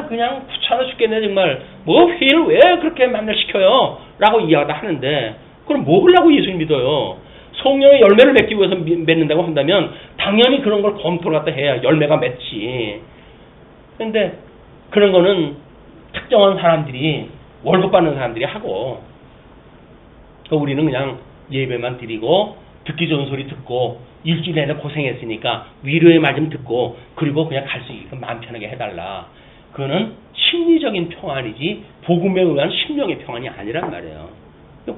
S1: 그냥 귀찮아 죽겠네 정말. 뭐 회의를 왜 그렇게 맨날 시켜요? 라고 이야기를 하는데, 그럼 뭐 하려고 예수님 믿어요? 성령의 열매를 맺기 위해서 맺는다고 한다면 당연히 그런 걸 검토를 갖다 해야 열매가 맺지. 근데 그런 거는 특정한 사람들이, 월급 받는 사람들이 하고, 우리는 그냥 예배만 드리고 듣기 좋은 소리 듣고 일주일 내내 고생했으니까 위로의 말 좀 듣고 그리고 그냥 갈 수 있게 마음 편하게 해달라. 그거는 심리적인 평안이지 복음에 의한 심령의 평안이 아니란 말이에요.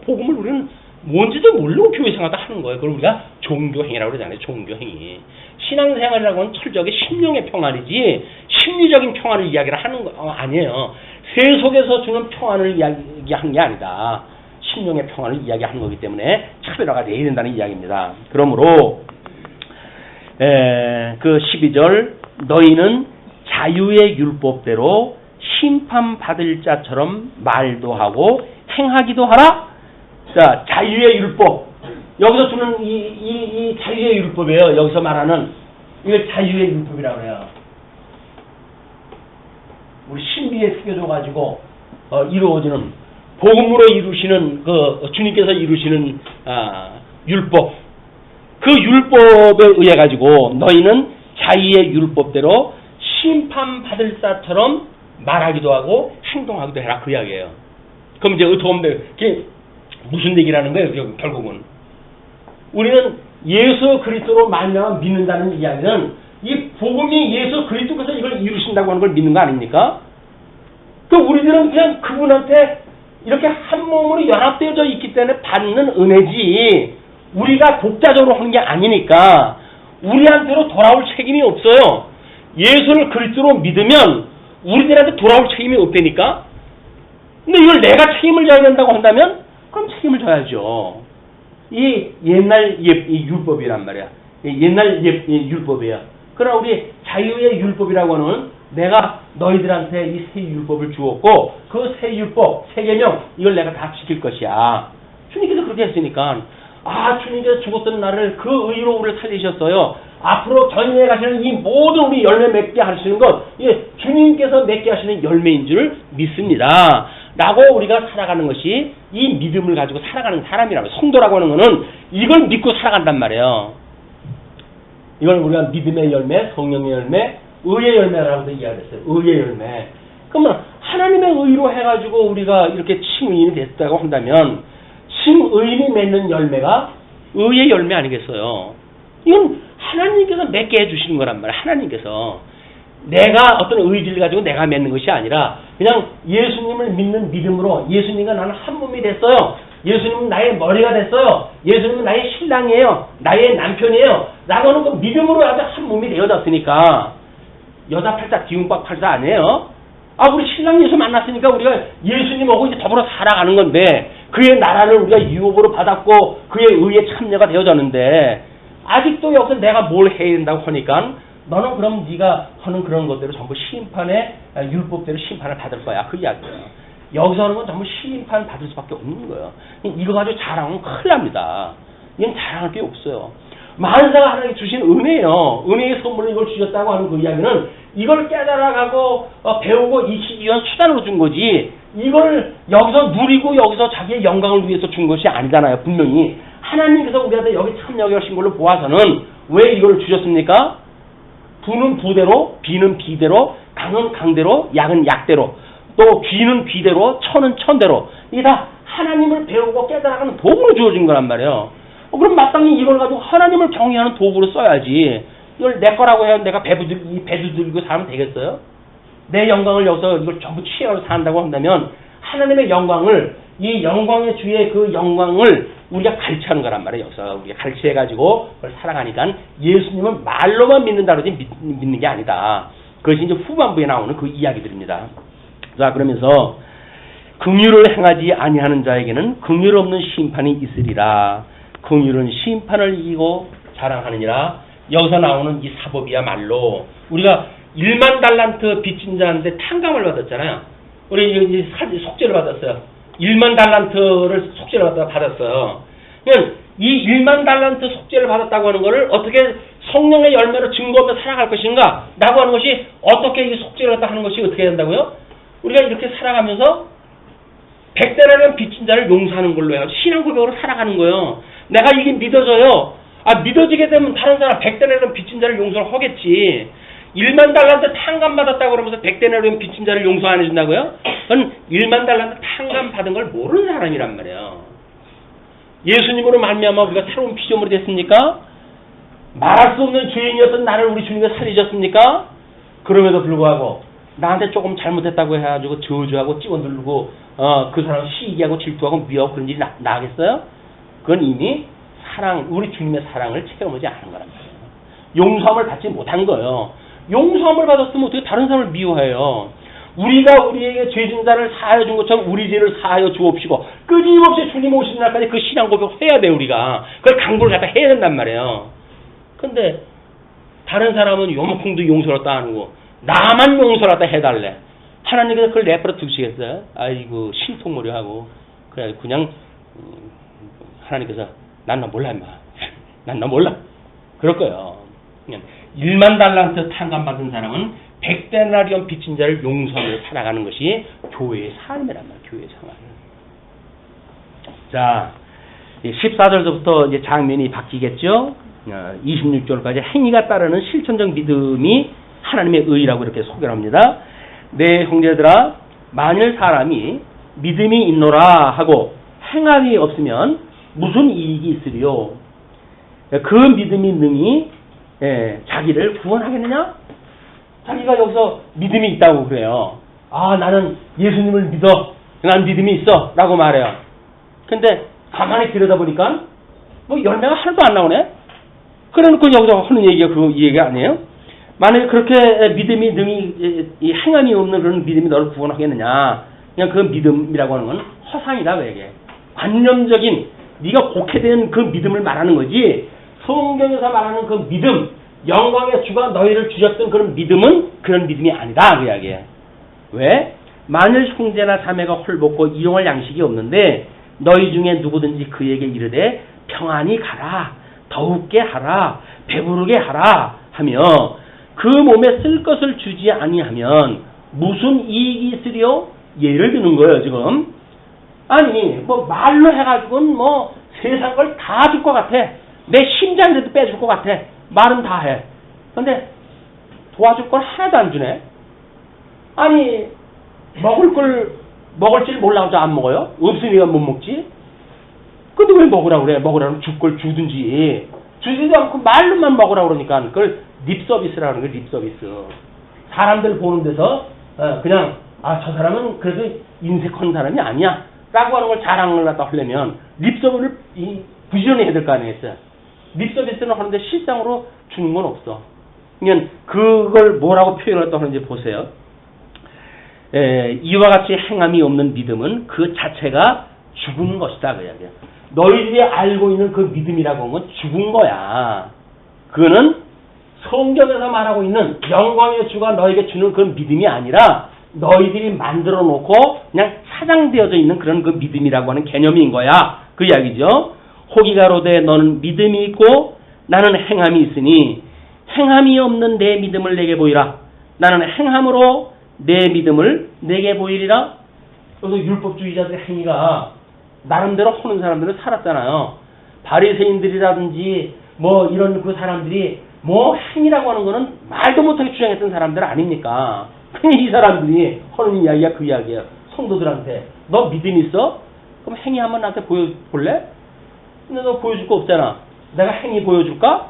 S1: 복음을 우리는 뭔지도 모르고 교회 생활도 하는 거예요. 그걸 우리가 종교행위라고 그러잖아요. 종교행위. 신앙생활이라고 하는 철저하게 심령의 평안이지 심리적인 평안을 이야기를 하는 거 아니에요. 세속에서 주는 평안을 이야기한 게 아니다. 심령의 평안을 이야기하는 거기 때문에 차별화가 돼야 된다는 이야기입니다. 그러므로 그 12절, 너희는 자유의 율법대로 심판받을 자처럼 말도 하고 행하기도 하라. 자, 자유의 율법. 여기서 주는 이 자유의 율법이에요. 여기서 말하는 이걸 자유의 율법이라고 해요. 우리 신비에 새겨져가지고 이루어지는, 복음으로 이루시는 그 주님께서 이루시는 율법. 그 율법에 의해 가지고 너희는 자유의 율법대로 심판받을 자처럼 말하기도 하고 행동하기도 해라, 그 이야기예요. 그럼 이제 그게 무슨 얘기라는 거예요? 결국은 우리는 예수 그리스도로 말미암아 믿는다는 이야기는 이 복음이 예수 그리스도께서 이걸 이루신다고 하는 걸 믿는 거 아닙니까? 그 우리들은 그냥 그분한테 이렇게 한 몸으로 연합되어져 있기 때문에 받는 은혜지, 우리가 독자적으로 하는 게 아니니까 우리한테로 돌아올 책임이 없어요. 예수를 그리스도로 믿으면 우리들한테 돌아올 책임이 없다니까. 근데 이걸 내가 책임을 져야 된다고 한다면 그럼 책임을 져야죠. 이 옛날 이 율법이란 말이야. 옛날 율법이야. 그러나 우리 자유의 율법이라고 하는, 내가 너희들한테 이 새 율법을 주었고 그 새 율법, 새 계명, 이걸 내가 다 지킬 것이야. 주님께서 그렇게 했으니까, 주님께서 죽었던 나를 그 의로 우리를 살리셨어요. 앞으로 전에 가시는 이 모든 우리 열매 맺게 하시는 것, 이게 주님께서 맺게 하시는 열매인 줄 믿습니다. 라고 우리가 살아가는 것이 이 믿음을 가지고 살아가는 사람이라고, 성도라고 하는 것은 이걸 믿고 살아간단 말이에요. 이걸 우리가 믿음의 열매, 성령의 열매, 의의 열매라고도 이야기했어요. 의의 열매. 그러면 하나님의 의로 해가지고 우리가 이렇게 칭의인이 됐다고 한다면 칭의인이 맺는 열매가 의의 열매 아니겠어요? 이건 하나님께서 맺게 해주시는 거란 말이에요. 하나님께서. 내가 어떤 의지를 가지고 내가 맺는 것이 아니라 그냥 예수님을 믿는 믿음으로, 예수님과 나는 한 몸이 됐어요. 예수님은 나의 머리가 됐어요. 예수님은 나의 신랑이에요. 나의 남편이에요. 라고 하는 그 믿음으로 아주 한 몸이 되어졌으니까 여자 팔자 기운박 팔자 아니에요. 우리 신랑 예수 만났으니까 우리가 예수님하고 이제 더불어 살아가는 건데, 그의 나라를 우리가 유업으로 받았고 그의 의에 참여가 되어졌는데 아직도 여기서 내가 뭘 해야 된다고 하니까 너는 그럼 네가 하는 그런 것대로 전부 심판의 율법대로 심판을 받을 거야. 그 이야기예요. 여기서 하는 건 전부 심판 받을 수밖에 없는 거예요. 이거 가지고 자랑은 큰일 납니다. 이건 자랑할 게 없어요. 만사가 하나님이 주신 은혜예요. 은혜의 선물로 이걸 주셨다고 하는 그 이야기는 이걸 깨달아가고 배우고 익히기 위한 수단으로 준 거지 이걸 여기서 누리고 여기서 자기의 영광을 위해서 준 것이 아니잖아요. 분명히 하나님께서 우리한테 여기 참여하신 걸로 보아서는 왜 이걸 주셨습니까? 부는 부대로, 비는 비대로, 강은 강대로, 약은 약대로, 또 귀는 귀대로, 천은 천대로 이게 다 하나님을 배우고 깨달아가는 도구로 주어진 거란 말이에요. 그럼 마땅히 이걸 가지고 하나님을 경외하는 도구로 써야지. 이걸 내 거라고 해야 내가 배도 들고 살면 되겠어요? 내 영광을 여기서 이걸 전부 취하고 산다고 한다면 하나님의 영광을 이 영광의 주의 그 영광을 우리가 가르치는 거란 말이에요. 여기서 우리가 가르치해가지고 그걸 살아가니까 예수님은 말로만 믿는다 그러지 믿는 게 아니다. 그것이 이제 후반부에 나오는 그 이야기들입니다. 자, 그러면서 긍휼을 행하지 아니하는 자에게는 긍휼 없는 심판이 있으리라. 긍휼은 심판을 이기고 자랑하느니라. 여기서 나오는 이 사법이야말로 우리가 1만 달란트 빚진 자인데 탕감을 받았잖아요. 우리 이 속죄를 받았어요. 1만 달란트를 속죄를 받았어요. 그러니까 이 1만 달란트 속죄를 받았다고 하는 것을 어떻게 성령의 열매로 증거하며 살아갈 것인가 라고 하는 것이 어떻게 이 속죄를 갖다 하는 것이 어떻게 된다고요? 우리가 이렇게 살아가면서 100대라는 빚진 자를 용서하는 걸로 해요. 신앙 고백으로 살아가는 거예요. 내가 이게 믿어져요. 믿어지게 되면 다른 사람 100대라는 빚진 자를 용서를 하겠지. 1만 달란트 탕감 받았다고 그러면서 100대라는 빚진 자를 용서 안 해준다고요? 그건 1만 달란트 탕감 받은 걸 모르는 사람이란 말이에요. 예수님으로 말미암아 우리가 새로운 피조물이 됐습니까? 말할 수 없는 죄인이었던 나를 우리 주님이 살리셨습니까? 그럼에도 불구하고 나한테 조금 잘못했다고 해가지고 저주하고 찍어누르고 그 사람을 시기하고 질투하고 미워하고 그런 일이 나겠어요? 그건 이미 우리 주님의 사랑을 체험하지 않은 거란 말이에요. 용서함을 받지 못한 거예요. 용서함을 받았으면 어떻게 다른 사람을 미워해요? 우리가 우리에게 죄진 자를 사하여 준 것처럼 우리 죄를 사하여 주옵시고 끊임없이 주님 오시는 날까지 그 신앙 고백을 해야 돼. 우리가 그걸 강구를 갖다 해야 된단 말이에요. 근데 다른 사람은 요만큼도 용서를 다 하고 나만 용서를 갖다 해달래. 하나님께서 그걸 내버려 두시겠어요? 아이고 신통모려하고 그냥 하나님께서 난 너 몰라 임마. 난 너 몰라. 그럴 거예요. 1만 달란트 탕감 받은 사람은 100데나리온 빚진 자를 용서하며 살아가는 것이 교회의 삶이란 말이에요. 교회의 생활. 자, 14절부터 이제 장면이 바뀌겠죠. 26절까지 행위가 따르는 실천적 믿음이 하나님의 의라고 이렇게 소개를 합니다. 내 형제들아, 만일 사람이 믿음이 있노라 하고 행함이 없으면 무슨 이익이 있으리요? 그 믿음이 능히 자기를 구원하겠느냐? 자기가 여기서 믿음이 있다고 그래요. 나는 예수님을 믿어. 난 믿음이 있어. 라고 말해요. 근데 가만히 들여다보니까 뭐 열매가 하나도 안 나오네? 그래놓고 여기서 하는 얘기가 이 얘기 아니에요? 만약에 그렇게 믿음이 능히 이 행함이 없는 그런 믿음이 너를 구원하겠느냐? 그냥 그 믿음이라고 하는 건 허상이다. 왜 관념적인 네가 곡해된 그 믿음을 말하는 거지 성경에서 말하는 그 믿음 영광의 주가 너희를 주셨던 그런 믿음은 그런 믿음이 아니다. 그 이야기예요. 왜? 만일 형제나 자매가 헐벗고 일용할 양식이 없는데 너희 중에 누구든지 그에게 이르되 평안히 가라 더욱게 하라 배부르게 하라 하며 그 몸에 쓸 것을 주지 아니하면 무슨 이익이 있으리요? 예를 드는 거예요. 지금 아니 뭐 말로 해가지고는 뭐 세상 걸 다 줄 것 같아. 내 심장이라도 빼줄 것 같아. 말은 다 해. 근데 도와줄 걸 하나도 안 주네. 아니 먹을 줄 몰라서 안 먹어요? 없으니까 못 먹지. 근데 왜 먹으라고 그래? 먹으라고 줄 걸 주든지 주지도 않고 말로만 먹으라고 그러니까 그걸 립서비스라는 거예요. 립서비스. 사람들 보는 데서 그냥 저 사람은 그래도 인색한 사람이 아니야 라고 하는 걸 자랑을 갖다 하려면 립서비스를 부지런히 해야 될 거 아니겠어요. 립서비스는 하는데 실상으로 주는 건 없어. 그러니까 그걸 뭐라고 표현했다고 하는지 보세요. 이와 같이 행함이 없는 믿음은 그 자체가 죽은 것이다 그 이야기야. 너희들이 알고 있는 그 믿음이라고 하는 건 죽은 거야. 그거는 성경에서 말하고 있는 영광의 주가 너에게 주는 그 믿음이 아니라 너희들이 만들어 놓고 그냥 사장되어져 있는 그런 그 믿음이라고 하는 개념인 거야. 그 이야기죠. 호기가로되 너는 믿음이 있고 나는 행함이 있으니 행함이 없는 내 믿음을 내게 보이라. 나는 행함으로 내 믿음을 내게 보이리라. 그래서 율법주의자들의 행위가 나름대로 하는 사람들은 살았잖아요. 바리새인들이라든지 뭐 이런 그 사람들이 뭐 행위라고 하는 거는 말도 못하게 주장했던 사람들 아닙니까? 이 사람들이 하는 이야기가 그 이야기야. 성도들한테 너 믿음 있어? 그럼 행위 한번 나한테 보여볼래? 근데 너 보여줄 거 없잖아. 내가 행위 보여줄까?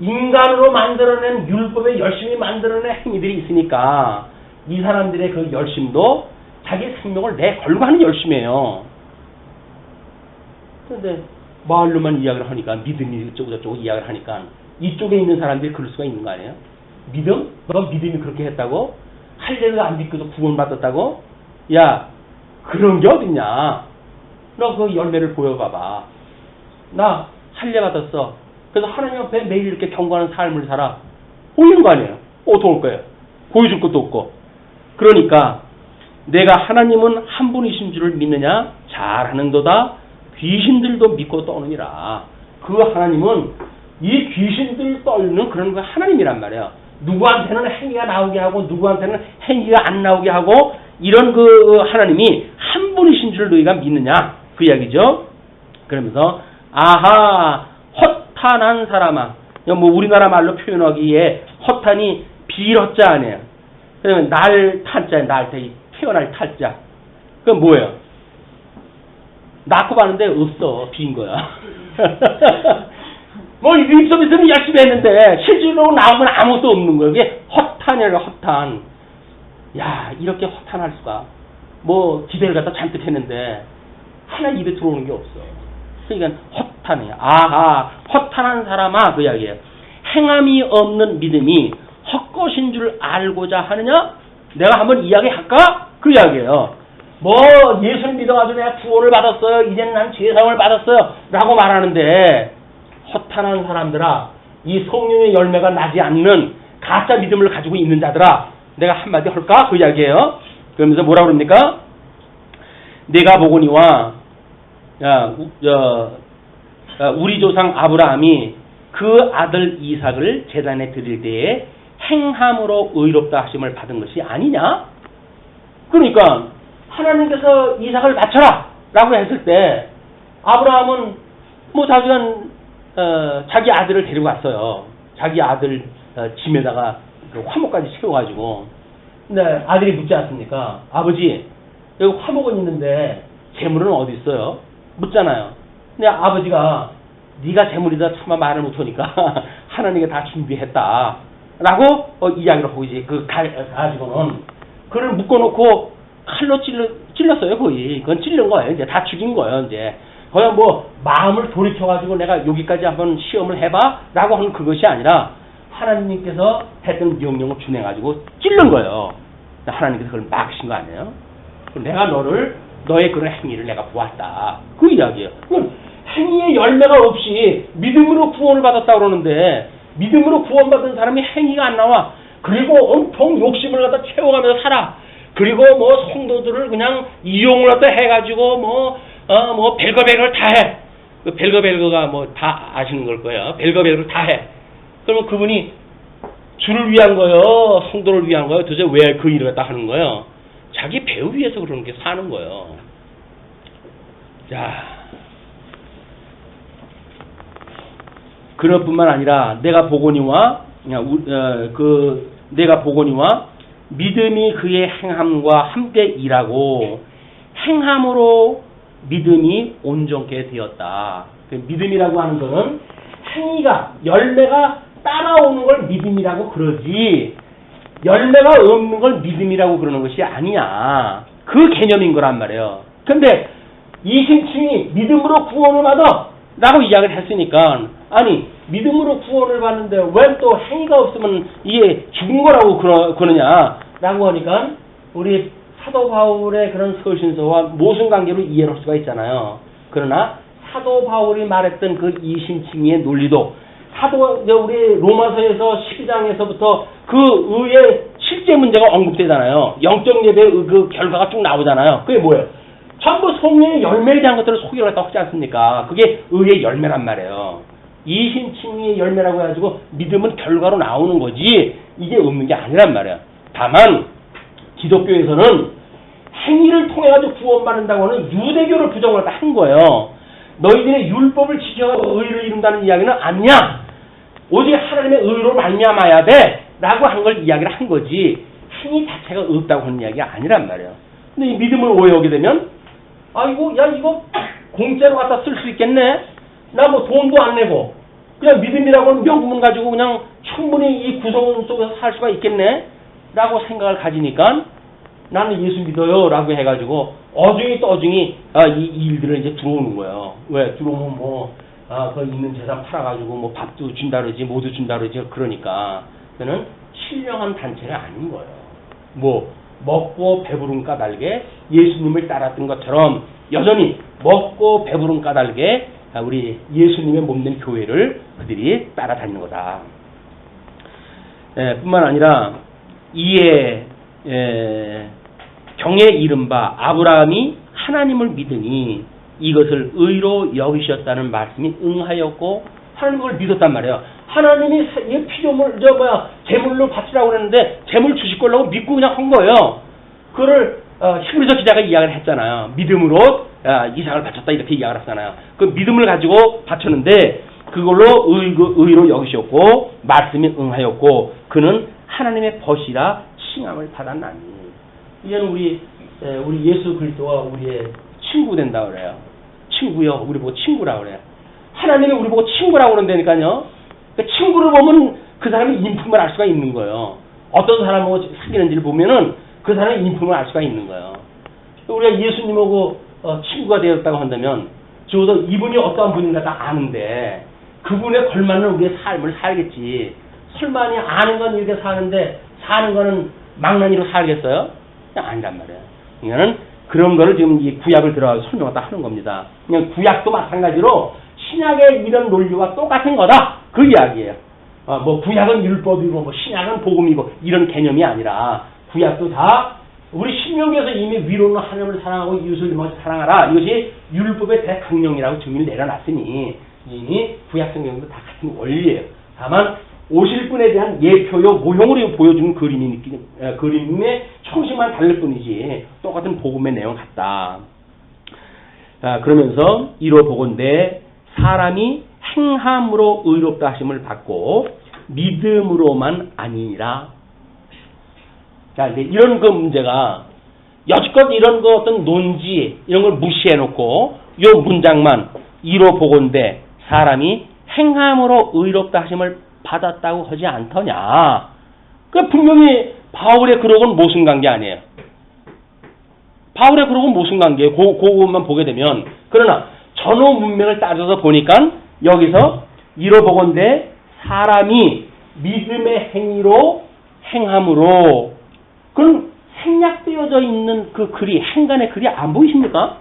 S1: 인간으로 만들어낸 율법에 열심히 만들어낸 행위들이 있으니까 이 사람들의 그 열심도 자기 생명을 내걸고 하는 열심이에요. 그런데 말로만 이야기를 하니까 믿음이 어쩌고 저쩌고 이야기를 하니까 이쪽에 있는 사람들이 그럴 수가 있는 거 아니에요? 믿음? 너 믿음이 그렇게 했다고? 할례가 안 믿고도 구원받았다고? 야, 그런 게 어딨냐? 너 그 열매를 보여봐봐. 나 할례 받았어. 그래서 하나님 앞에 매일 이렇게 경건한 삶을 살아. 보이는 거 아니에요? 어떻게 올 거예요? 보여줄 것도 없고. 그러니까 내가 하나님은 한 분이신 줄을 믿느냐? 잘하는도다. 귀신들도 믿고 떠느니라. 그 하나님은 이 귀신들 떨는 그런 그 하나님이란 말이에요. 누구한테는 행위가 나오게 하고 누구한테는 행위가 안 나오게 하고 이런 그 하나님이 한 분이신 줄 너희가 믿느냐? 그 이야기죠. 그러면서 아하 허탄한 사람아. 뭐 우리나라 말로 표현하기에 허탄이 비러자 아니에요. 그러면 날 탄자, 날 태어날 탈자. 그건 뭐예요? 낳고 봤는데 없어. 빈 거야. 뭐 입속 있으면 열심히 했는데 실제로 나오면 아무것도 없는 거예요. 이게 허탄이에요. 허탄. 야, 이렇게 허탄할 수가. 뭐 기대를 갖다 잔뜩 했는데 하나 입에 들어오는 게 없어. 그러니까 허탄이에요. 아하 허탄한 사람아 그 이야기예요. 행함이 없는 믿음이 헛것인 줄 알고자 하느냐? 내가 한번 이야기할까? 그 이야기예요. 뭐 예수를 믿어가지고 내가 구원을 받았어요. 이제는 난 죄사함을 받았어요. 라고 말하는데 허탄한 사람들아, 이 성령의 열매가 나지 않는 가짜 믿음을 가지고 있는 자들아, 내가 한마디 할까? 그 이야기예요. 그러면서 뭐라 그럽니까? 내가 보거니와 우리 조상 아브라함이 그 아들 이삭을 제단에 드릴 때에 행함으로 의롭다 하심을 받은 것이 아니냐? 그러니까 하나님께서 이삭을 바쳐라 라고 했을 때 아브라함은 뭐 자기 아들을 데리고 왔어요. 자기 아들 짐에다가 그 화목까지 채워가지고. 근데 아들이 묻지 않습니까? 아버지, 여기 화목은 있는데 재물은 어디 있어요? 묻잖아요. 근데 아버지가 네가 재물이다 차마 말을 못하니까 하나님께 다 준비했다 라고 이야기를 하고 이제 그 가지고는 그를 묶어놓고 칼로 찔렀어요. 거의 그건 찔른 거예요. 이제 다 죽인 거예요. 이제 그냥 뭐 마음을 돌이켜가지고 내가 여기까지 한번 시험을 해봐 라고 하는 그것이 아니라 하나님께서 했던 명령을 준행가지고 찔른 거예요. 하나님께서 그걸 막으신 거 아니에요? 내가 너의 그런 행위를 내가 보았다. 그 이야기예요. 행위의 열매가 없이 믿음으로 구원을 받았다 그러는데 믿음으로 구원받은 사람이 행위가 안 나와. 그리고 온통 욕심을 갖다 채워가면서 살아. 그리고 뭐 성도들을 그냥 이용을 갖다 해가지고 뭐 벨거벨거를 다 해. 그 벨거벨거가 뭐 다 아시는 걸 거예요. 벨거벨거를 다 해. 그러면 그분이 주를 위한 거요, 성도를 위한 거요. 도대체 왜 그 일을 갖다 하는 거예요? 자기 배우 위해서 그런 게 사는 거예요. 자, 그럴 뿐만 아니라 내가 보거니와 믿음이 그의 행함과 함께 일하고 행함으로 믿음이 온전케 되었다. 믿음이라고 하는 것은 행위가 열매가 따라오는 걸 믿음이라고 그러지 열매가 없는 걸 믿음이라고 그러는 것이 아니야. 그 개념인 거란 말이에요. 근데 이신층이 믿음으로 구원을 받아 라고 이야기를 했으니까 아니 믿음으로 구원을 받는데 왜 또 행위가 없으면 이게 죽은 거라고 그러느냐 라고 하니까 우리 사도 바울의 그런 서신서와 모순관계로 이해할 수가 있잖아요. 그러나 사도 바울이 말했던 그 이심칭의의 논리도 우리 로마서에서 12장에서부터 그 의의 실제 문제가 언급되잖아요. 영적 예배의 그 결과가 쭉 나오잖아요. 그게 뭐예요? 전부 성령의 열매에 대한 것들을 소개를 했다고 하지 않습니까? 그게 의의 열매란 말이에요. 이심칭의의 열매라고 해가지고 믿음은 결과로 나오는 거지 이게 없는 게 아니란 말이에요. 다만 기독교에서는 행위를 통해 가지고 구원받는다고 하는 유대교를 부정을 한 거예요. 너희들의 율법을 지켜 의를 이룬다는 이야기는 아니냐. 오직 하나님의 의로 말미암아야 돼 라고 한 걸 이야기를 한 거지 행위 자체가 없다고 하는 이야기가 아니란 말이에요. 근데 이 믿음을 오해하게 되면 이거 공짜로 갖다 쓸 수 있겠네. 나 뭐 돈도 안 내고 그냥 믿음이라고 하는 명분을 가지고 그냥 충분히 이 구성 속에서 살 수가 있겠네 라고 생각을 가지니까 나는 예수 믿어요 라고 해가지고 어중이 이 일들을 이제 들어오는 거예요. 왜? 들어오면 그 있는 재산 팔아가지고 뭐 밥도 준다 그러지 뭐도 준다 그러지 그러니까 그는 신령한 단체가 아닌 거예요. 뭐 먹고 배부른 까닭에 예수님을 따랐던 것처럼 여전히 먹고 배부른 까닭에 우리 예수님의 몸된 교회를 그들이 따라다니는 거다. 뿐만 아니라 이에 경에 이른바 아브라함이 하나님을 믿으니 이것을 의로 여기셨다는 말씀이 응하였고 하나님 그걸 믿었단 말이에요. 하나님이 피조물 제물로 바치라고 그랬는데 제물 주실 거라고 믿고 그냥 한 거예요. 그거를 히브리서 기자가 이야기를 했잖아요. 믿음으로 이삭을 바쳤다 이렇게 이야기를 했잖아요. 그 믿음을 가지고 바쳤는데 그걸로 의로 여기셨고 말씀이 응하였고 그는 하나님의 벗이라 칭함을 받았나니. 이제는 우리 예수 그리스도와 우리의 친구 된다 그래요. 친구요. 우리 보고 친구라고 그래요. 하나님이 우리 보고 친구라고 그런다니까요. 그러니까 친구를 보면 그 사람의 인품을 알 수가 있는 거예요. 어떤 사람하고 사귀는지를 보면은 그 사람의 인품을 알 수가 있는 거예요. 우리가 예수님하고 친구가 되었다고 한다면 적어도 이분이 어떠한 분인가 다 아는데 그분에 걸맞는 우리의 삶을 살겠지. 설마 아는 건 이렇게 사는데 사는 거는 망나니로 살겠어요? 아니란 말이에요. 그러니까는 그런 거를 지금 이 구약을 들어가서 설명하다 하는 겁니다. 그냥 구약도 마찬가지로 신약의 이런 논리와 똑같은 거다. 그 이야기예요. 뭐 구약은 율법이고 뭐 신약은 복음이고 이런 개념이 아니라 구약도 다 우리 신명기에서 이미 위로는 하나님을 사랑하고 이웃을 사랑하라. 이것이 율법의 대강령이라고 증명을 내려놨으니 이미 구약 성경도 다 같은 원리예요. 다만 오실 분에 대한 예표요 모형으로 보여주는 그림의 형식만 다를 뿐이지 똑같은 복음의 내용 같다. 그러면서 이로 보건대 사람이 행함으로 의롭다 하심을 받고 믿음으로만 아니라. 자, 이제 이런 그 문제가 여지껏 이런 그 어떤 논지 이런 걸 무시해 놓고 요 문장만 이로 보건대 사람이 행함으로 의롭다 하심을 받았다고 하지 않더냐. 그 분명히 바울의 그록은 모순관계 아니에요. 바울의 그록은 모순관계예요. 그것만 보게 되면. 그러나 전후 문맥을 따져서 보니까 여기서 이로 보건대 사람이 믿음의 행위로 행함으로 그럼 생략되어져 있는 그 글이 행간의 글이 안 보이십니까?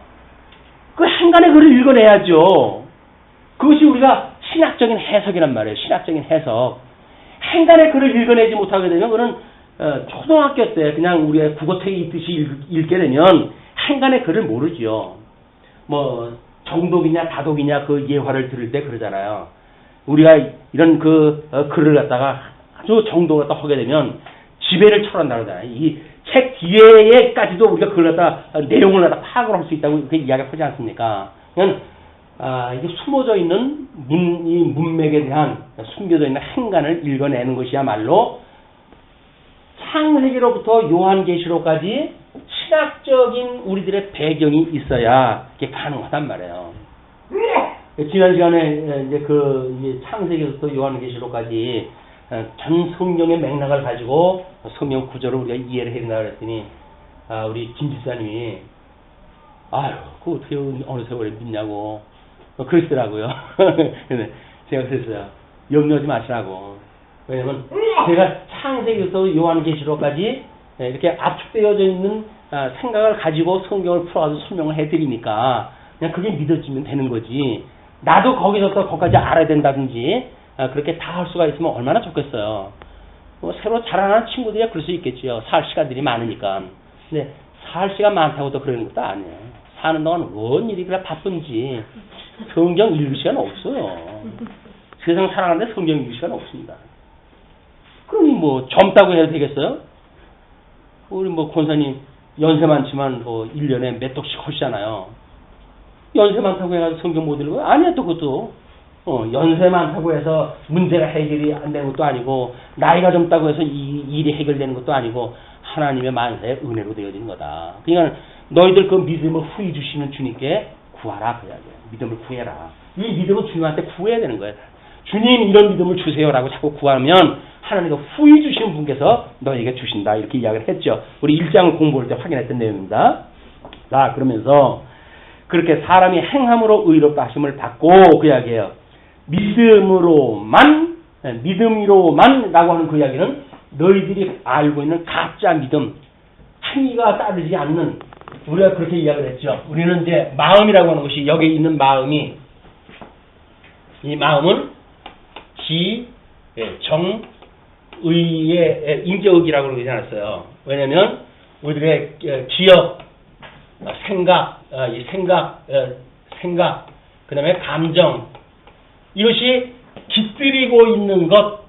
S1: 그 행간의 글을 읽어내야죠. 그것이 우리가 신학적인 해석이란 말이에요. 신학적인 해석. 행간의 글을 읽어내지 못하게 되면 그는 초등학교 때 그냥 우리가 국어책에 있듯이 읽게 되면 행간의 글을 모르지요. 뭐 정독이냐 다독이냐 그 예화를 들을 때 그러잖아요. 우리가 이런 글을 갖다가 아주 정독을 갖다 하게 되면 지배를 철한다 그러잖아요. 이 책 뒤에까지도 우리가 그걸 갖다 내용을 갖다 파악을 할 수 있다고 이렇게 이야기하지 않습니까? 그냥 이게 숨어져 있는 이 문맥에 대한 숨겨져 있는 행간을 읽어내는 것이야말로 창세기로부터 요한계시록까지 신학적인 우리들의 배경이 있어야 이게 가능하단 말이에요. 지난 시간에 이제 그 창세기로부터 요한계시록까지 전 성경의 맥락을 가지고 성경 구조를 우리가 이해를 해야 된다 그랬더니 우리 김 집사님이 그거 어떻게 어느 세월에 믿냐고 그러시더라고요. 제가 그랬어요. 염려하지 마시라고. 왜냐면 제가 창세기부터 요한계시록까지 이렇게 압축되어져 있는 생각을 가지고 성경을 풀어가지고 설명을 해드리니까 그냥 그게 믿어지면 되는 거지. 나도 거기서부터 거기까지 알아야 된다든지 그렇게 다 할 수가 있으면 얼마나 좋겠어요. 뭐 새로 자라나는 친구들이야 그럴 수 있겠지요. 살 시간들이 많으니까. 근데 살 시간 많다고도 그러는 것도 아니에요. 사는 동안 뭔 일이 그래 바쁜지 성경 읽을 시간 없어요. 세상 살아가는데 성경 읽을 시간 없습니다. 그러니 뭐 젊다고 해도 되겠어요? 우리 뭐 권사님 연세 많지만 뭐 1년에 몇 독씩 하시잖아요. 연세 많다고 해가지고 성경 못 읽어요? 아니야 또 그것도. 연세 많다고 해서 문제가 해결이 안 되는 것도 아니고 나이가 젊다고 해서 이 일이 해결되는 것도 아니고 하나님의 만세의 은혜로 되어진 거다. 그러니까 너희들 그 믿음을 후히 주시는 주님께 구하라 그래야 돼요. 믿음을 구해라. 이 믿음은 주님한테 구해야 되는 거예요. 주님 이런 믿음을 주세요라고 자꾸 구하면 하나님과 후히 주시는 분께서 너에게 주신다 이렇게 이야기를 했죠. 우리 1장을 공부할 때 확인했던 내용입니다. 자 그러면서 그렇게 사람이 행함으로 의롭다 하심을 받고 그 이야기예요. 믿음으로만 라고 하는 그 이야기는 너희들이 알고 있는 가짜 믿음, 행위가 따르지 않는, 우리가 그렇게 이야기를 했죠. 우리는 이제 마음이라고 하는 것이 여기 있는 마음이, 이 마음은 지, 정, 의의 인격이라고 그러지 않았어요. 왜냐면 우리들의 기억, 생각, 그 다음에 감정, 이것이 깃들이고 있는 것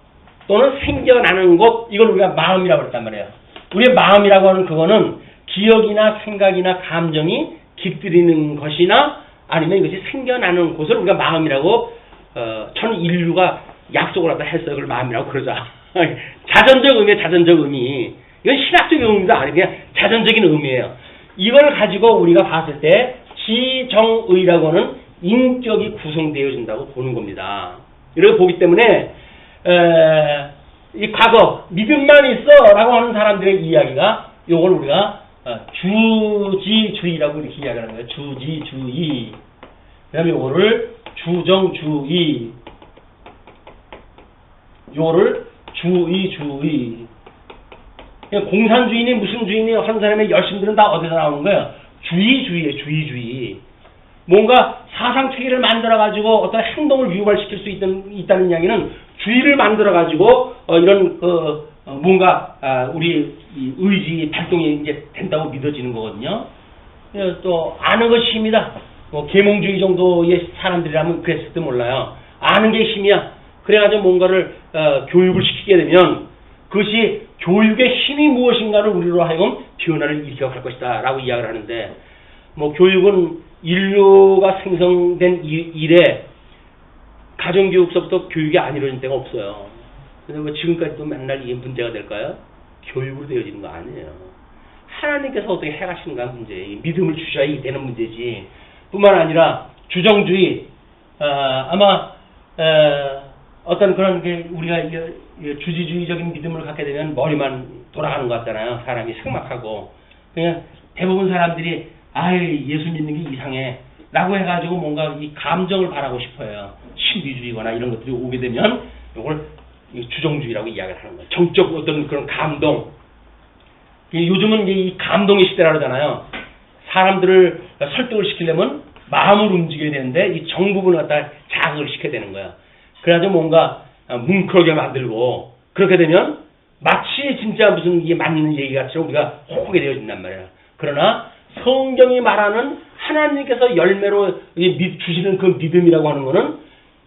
S1: 또는 생겨나는 것, 이걸 우리가 마음이라고 했단 말이에요. 우리의 마음이라고 하는 그거는 기억이나 생각이나 감정이 깃들이는 것이나 아니면 이것이 생겨나는 곳을 우리가 마음이라고 전 인류가 약속을 하다 했어요. 그걸 마음이라고 그러자. 자전적 의미에 자전적 의미. 이건 신학적인 의미도 아니고 그냥 자전적인 의미예요. 이걸 가지고 우리가 봤을 때 지정의라고 하는 인격이 구성되어진다고 보는 겁니다. 이렇게 보기 때문에 이 과거 믿음만 있어 라고 하는 사람들의 이야기가 요걸 우리가 주지주의라고 이렇게 이야기하는 거예요. 주지주의. 그 다음에 요거를 주정주의, 요거를 주의주의. 공산주의니 무슨 주의니 하는 사람의 열심들은 다 어디서 나오는 거예요? 주의주의예요. 주의주의. 뭔가 사상체계를 만들어가지고 어떤 행동을 유발시킬 수 있다는 이야기는 주의를 만들어가지고 이런 뭔가 우리 의지 발동이 이제 된다고 믿어지는 거거든요. 또 아는 것이 힘이다. 뭐 계몽주의 정도의 사람들이라면 그랬을지도 몰라요. 아는 게 힘이야. 그래가지고 뭔가를 교육을 시키게 되면 그것이 교육의 힘이 무엇인가를 우리로 하여금 변화를 일으켜갈 것이다 라고 이야기를 하는데, 뭐 교육은 인류가 생성된 이래 가정교육서부터 교육이 안 이루어진 데가 없어요. 근데 뭐 지금까지도 맨날 이게 문제가 될까요? 교육으로 되어지는 거 아니에요. 하나님께서 어떻게 해가시는가 문제, 믿음을 주셔야 되는 문제지. 뿐만 아니라 주정주의, 아마 어떤 그런 게 우리가 주지주의적인 믿음을 갖게 되면 머리만 돌아가는 것 같잖아요. 사람이 삭막하고 그냥 대부분 사람들이 예수 믿는 게 이상해 라고 해가지고 뭔가 이 감정을 바라고 싶어요. 신비주의거나 이런 것들이 오게 되면 이걸 주정주의라고 이야기를 하는 거예요. 정적 어떤 그런 감동. 요즘은 이제 이 감동의 시대라 그러잖아요. 사람들을 설득을 시키려면 마음을 움직여야 되는데 이 정 부분을 갖다 자극을 시켜야 되는 거야. 그래가지고 뭔가 뭉클하게 만들고, 그렇게 되면 마치 진짜 무슨 이게 맞는 얘기 같이 우리가 호하게 되어진단 말이야. 그러나 성경이 말하는 하나님께서 열매로 주시는 그 믿음이라고 하는 거는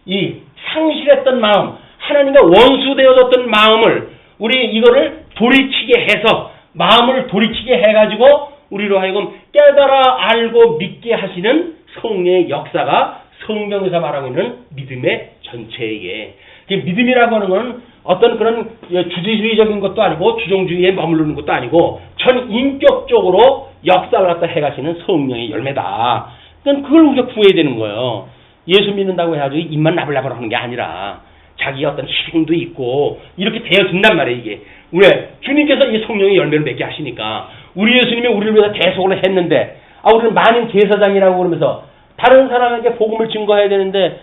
S1: 이 상실했던 마음, 하나님과 원수되어졌던 마음을 우리 이거를 돌이키게 해서 마음을 돌이키게 해가지고 우리로 하여금 깨달아 알고 믿게 하시는 성령의 역사가 성경에서 말하고 있는 믿음의 전체에게, 믿음이라고 하는 것은 어떤 그런 주지주의적인 것도 아니고 주정주의에 머무르는 것도 아니고 전 인격적으로 역사를 갖다 해가시는 성령의 열매다. 그러니까 그걸 우리가 구해야 되는 거예요. 예수 믿는다고 해가지고 입만 나불나불 하는 게 아니라 자기의 어떤 실행도 있고 이렇게 되어진단 말이에요. 이게 왜? 주님께서 이 성령의 열매를 맺게 하시니까. 우리 예수님이 우리를 위해서 대속을 했는데 우리는 만인 제사장이라고 그러면서 다른 사람에게 복음을 증거해야 되는데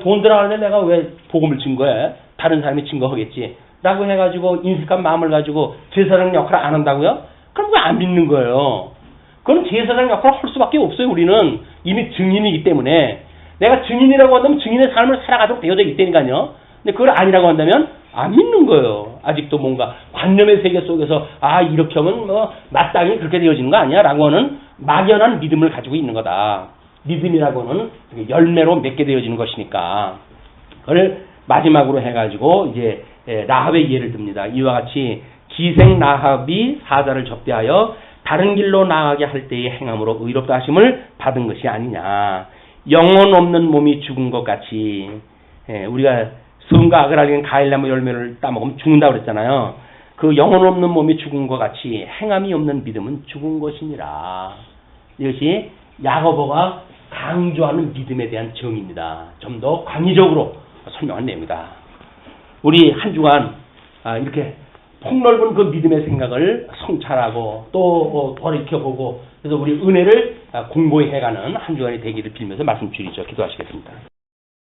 S1: 돈 들어가는데 내가 왜 복음을 증거해? 다른 사람이 증거하겠지 라고 해가지고 인색한 마음을 가지고 제사장 역할을 안 한다고요? 그럼 왜 안 믿는 거예요? 그건 제사장 역할을 할 수밖에 없어요. 우리는 이미 증인이기 때문에. 내가 증인이라고 한다면 증인의 삶을 살아가도록 되어져 있다니까요. 근데 그걸 아니라고 한다면 안 믿는 거예요. 아직도 뭔가 관념의 세계 속에서 이렇게 하면 뭐 마땅히 그렇게 되어지는 거 아니야? 라고 하는 막연한 믿음을 가지고 있는 거다. 믿음이라고는 열매로 맺게 되어지는 것이니까. 그걸 마지막으로 해가지고 이제 라합의 예를 듭니다. 이와 같이 기생 라합이 사자를 접대하여 다른 길로 나가게 할 때의 행함으로 의롭다 하심을 받은 것이 아니냐. 영혼 없는 몸이 죽은 것 같이 우리가 수음과 악을 알리는 가일나무 열매를 따먹으면 죽는다고 그랬잖아요. 그 영혼 없는 몸이 죽은 것 같이 행함이 없는 믿음은 죽은 것이니라. 이것이 야고보가 강조하는 믿음에 대한 정의입니다. 좀 더 광의적으로 설명한 내용이다. 우리 한 주간 이렇게 폭넓은 그 믿음의 생각을 성찰하고 또 돌이켜보고 그래서 우리 은혜를 공고히 해가는 한 주간이 되기를 빌면서 말씀 줄이죠. 기도하시겠습니다.